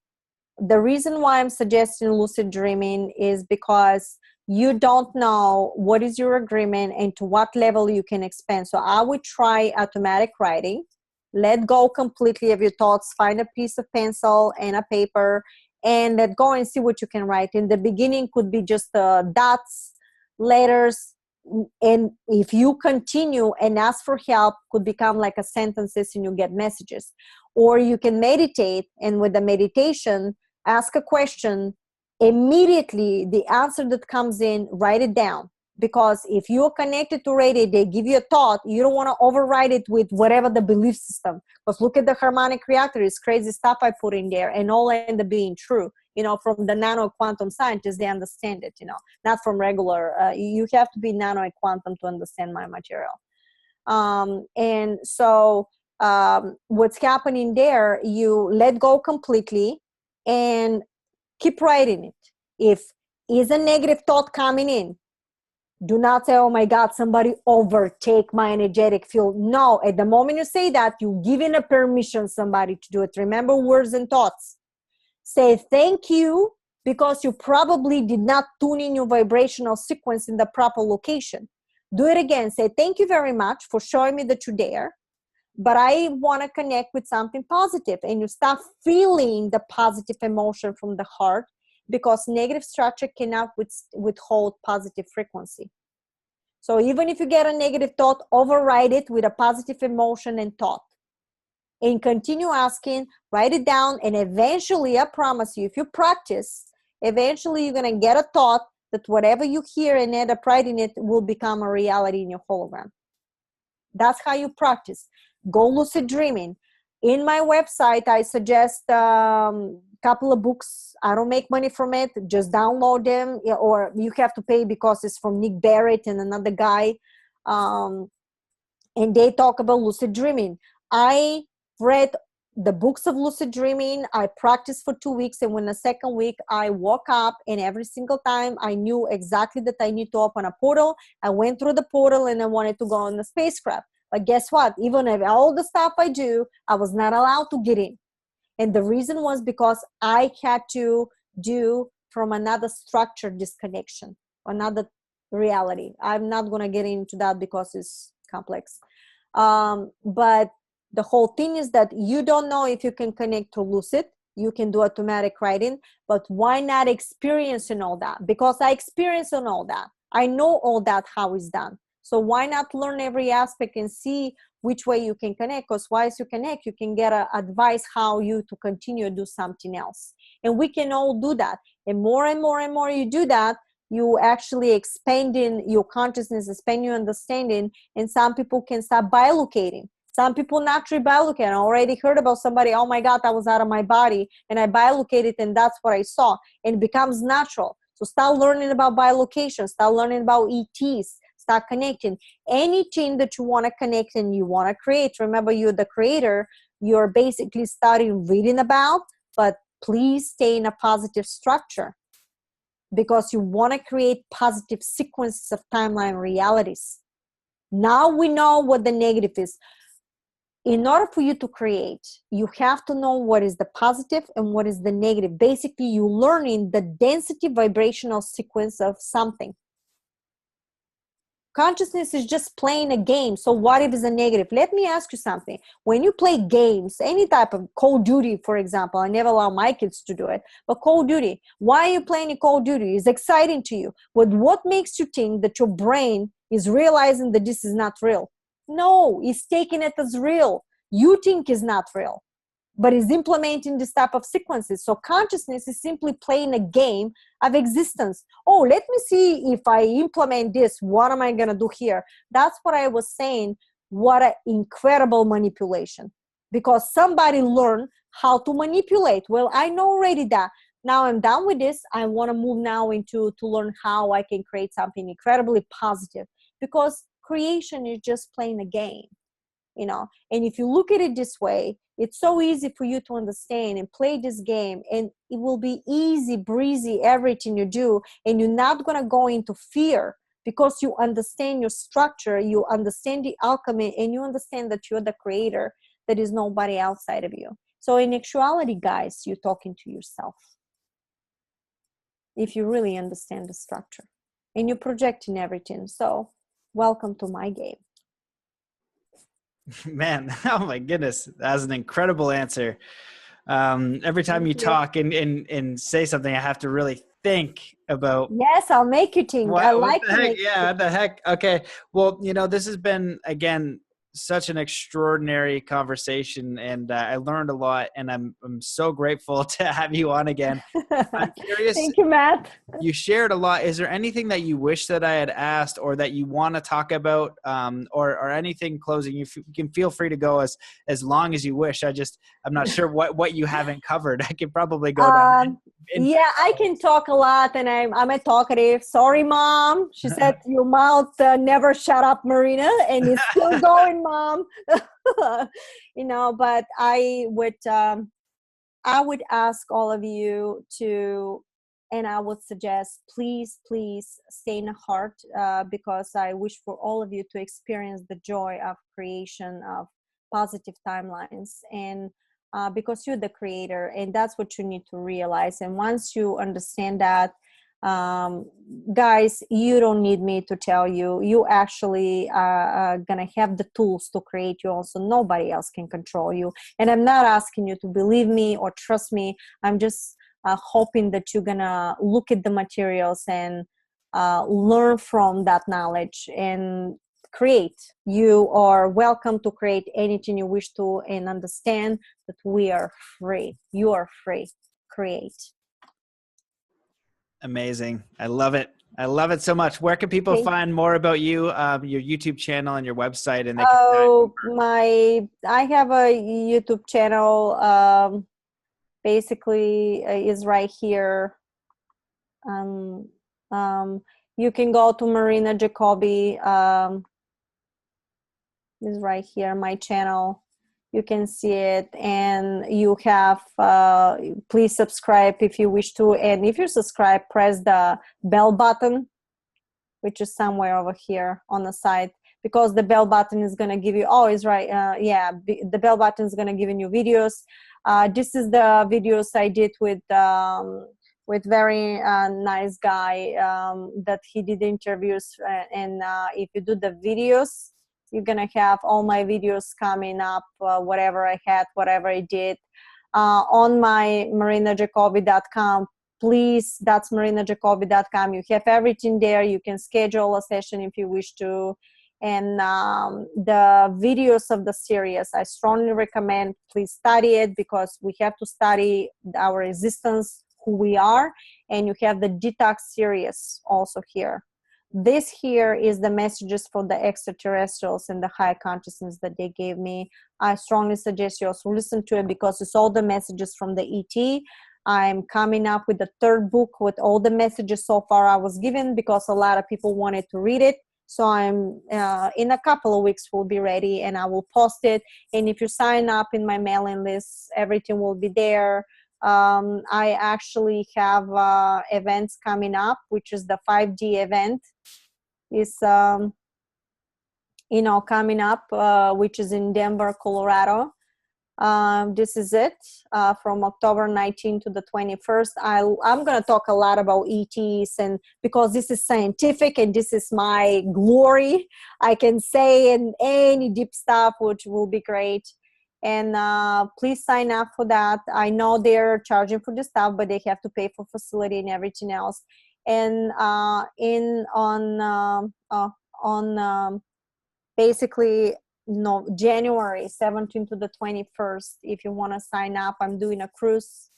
The reason why I'm suggesting lucid dreaming is because you don't know what is your agreement and to what level you can expand. So I would try automatic writing, let go completely of your thoughts, find a piece of pencil and a paper, and let go and see what you can write. In the beginning could be just dots, letters, and if you continue and ask for help, could become like a sentences and you get messages. Or you can meditate, and with the meditation ask a question, immediately the answer that comes in, write it down. Because if you're connected to radio, they give you a thought, you don't want to override it with whatever the belief system. Because look at the harmonic reactor, it's crazy stuff I put in there and all end up being true. From the nano quantum scientists, they understand it, not from regular. You have to be nano and quantum to understand my material. And so what's happening there, you let go completely and keep writing it. If is a negative thought coming in, do not say, oh my God, somebody overtake my energetic field. No, at the moment you say that, you're giving a permission somebody to do it. Remember words and thoughts. Say thank you, because you probably did not tune in your vibrational sequence in the proper location. Do it again. Say thank you very much for showing me that you're there, but I want to connect with something positive. And you start feeling the positive emotion from the heart, because negative structure cannot withhold positive frequency. So even if you get a negative thought, override it with a positive emotion and thought. And continue asking, write it down, and eventually, I promise you, if you practice, eventually you're going to get a thought that whatever you hear and end up writing it will become a reality in your hologram. That's how you practice. Go lucid dreaming. In my website, I suggest couple of books. I don't make money from it. Just download them, or you have to pay because it's from Nick Barrett and another guy. And they talk about lucid dreaming. I read the books of lucid dreaming. I practiced for 2 weeks. And when the second week I woke up, and every single time I knew exactly that I need to open a portal. I went through the portal and I wanted to go on the spacecraft. But guess what? Even if all the stuff I do, I was not allowed to get in. And the reason was because I had to do from another structure disconnection, another reality. I'm not going to get into that because it's complex. But the whole thing is that you don't know if you can connect to lucid. You can do automatic writing, but why not experiencing all that? Because I experienced on all that. I know all that, how it's done. So why not learn every aspect and see which way you can connect? Because once you connect, you can get advice how you to continue to do something else. And we can all do that. And more and more and more you do that, you actually expanding your consciousness, expand your understanding. And some people can start bilocating. Some people naturally biolocate. I already heard about somebody, oh my God, I was out of my body and I biolocated and that's what I saw. And it becomes natural. So start learning about biolocation, start learning about ETs, start connecting. Anything that you want to connect and you want to create, remember you're the creator, you're basically starting reading about, but please stay in a positive structure because you want to create positive sequences of timeline realities. Now we know what the negative is. In order for you to create, you have to know what is the positive and what is the negative. Basically, you're learning the density vibrational sequence of something. Consciousness is just playing a game. So what if it's a negative? Let me ask you something. When you play games, any type of Call of Duty, for example, I never allow my kids to do it, but Call of Duty, why are you playing Call of Duty? It's exciting to you. But what makes you think that your brain is realizing that this is not real? No, it's taking it as real. You think it's not real, but it's implementing this type of sequences. So consciousness is simply playing a game of existence. Oh, let me see if I implement this, what am I going to do here? That's what I was saying. What an incredible manipulation. Because somebody learned how to manipulate. Well, I know already that. Now I'm done with this. I want to move now into to learn how I can create something incredibly positive. Because creation is just playing a game, you know. And if you look at it this way, it's so easy for you to understand and play this game, and it will be easy breezy everything you do, and you're not going to go into fear because you understand your structure, you understand the alchemy, and you understand that you're the creator, that is nobody outside of you. So in actuality, guys, you're talking to yourself if you really understand the structure, and you're projecting everything. So welcome to my game. Man, oh my goodness, that's an incredible answer. Every time you talk and say something, I have to really think about. Yes, I'll make you think. I What like the to heck? make Yeah, what the heck? Okay. Well, you know, this has been, again, such an extraordinary conversation, and I learned a lot, and I'm so grateful to have you on again. I'm curious. Thank you, Matt. You shared a lot. Is there anything that you wish that I had asked, or that you want to talk about, or anything closing? You can feel free to go as long as you wish. I'm not sure what you haven't covered. I could probably go down. Yeah, I can talk a lot, and I'm a talkative. Sorry, Mom. She said your mouth never shut up, Marina, and it's still going, Mom. You know, but I would ask all of you to, and I would suggest, please stay in the heart, because I wish for all of you to experience the joy of creation of positive timelines, and because you're the creator, and that's what you need to realize. And once you understand that, guys, you don't need me to tell you. You actually are gonna have the tools to create you also. Nobody else can control you. And I'm not asking you to believe me or trust me. I'm just hoping that you're gonna look at the materials and learn from that knowledge and create. You are welcome to create anything you wish to, and understand that we are free. You are free. Create. Amazing. I love it. I love it so much. Where can people find more about you, your YouTube channel and your website? And I have a YouTube channel. Basically, is right here. You can go to Marina Jacobi. Is right here, my channel. You can see it, and you have, please subscribe if you wish to. And if you subscribe, press the bell button, which is somewhere over here on the side, because the bell button is going to give you, it's right. Yeah, the bell button is going to give you new videos. This is the videos I did with very nice guy that he did interviews. And if you do the videos, you're going to have all my videos coming up, whatever I had, whatever I did, on my marinajacobi.com. Please, that's marinajacobi.com. You have everything there. You can schedule a session if you wish to. And the videos of the series, I strongly recommend, please study it, because we have to study our existence, who we are. And you have the detox series also here. this here is the messages for the extraterrestrials and the high consciousness that they gave me. I strongly suggest you also listen to it because it's all the messages from the ET. I'm coming up with the third book with all the messages so far I was given because a lot of people wanted to read it. So I'm in a couple of weeks will be ready and I will post it. And if you sign up in my mailing list, everything will be there. I actually have events coming up, which is the 5D event is coming up, which is in Denver, Colorado. This is it from October 19th to the 21st. I'm going to talk a lot about ETs, and because this is scientific and this is my glory, I can say in any deep stuff, which will be great. And please sign up for that. I know they're charging for the stuff, but they have to pay for facility and everything else. And basically, no, January 17th to the 21st, if you want to sign up, I'm doing a cruise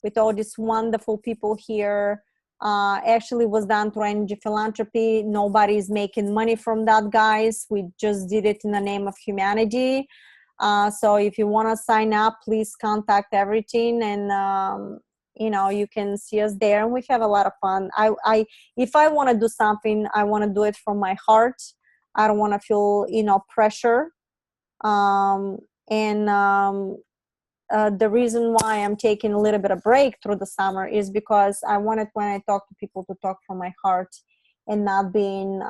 with all these wonderful people here. Actually was done through Energy Philanthropy. Nobody's making money from that, guys. We just did it in the name of humanity. So if you want to sign up, please contact everything, and you can see us there, and we have a lot of fun. If I want to do something, I want to do it from my heart. I don't want to feel, pressure. The reason why I'm taking a little bit of break through the summer is because I wanted, when I talk to people, to talk from my heart and not being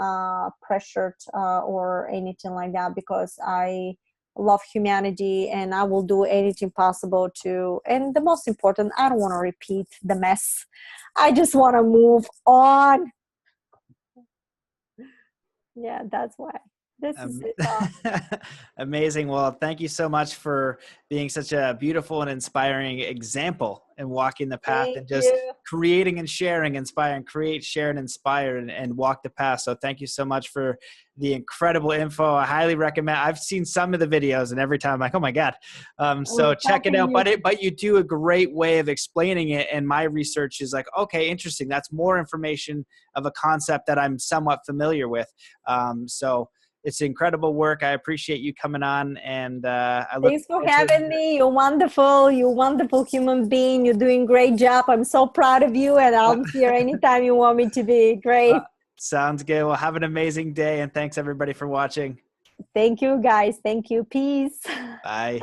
pressured or anything like that, because I love humanity and I will do anything possible to, and the most important, I don't want to repeat the mess. I just want to move on. Yeah, that's why. This is it. Amazing. Well, thank you so much for being such a beautiful and inspiring example and walking the path and just creating and sharing, inspiring, create, share, and inspire, and walk the path. So thank you so much for the incredible info. I highly recommend. I've seen some of the videos and every time I'm like, oh my God. So check it out. But you do a great way of explaining it. And my research is like, okay, interesting. That's more information of a concept that I'm somewhat familiar with. So it's incredible work. I appreciate you coming on, and thanks for having me. You're wonderful. You're a wonderful human being. You're doing a great job. I'm so proud of you, and I'll be here anytime you want me to be. Great. Sounds good. Well, have an amazing day, and thanks everybody for watching. Thank you, guys. Thank you. Peace. Bye.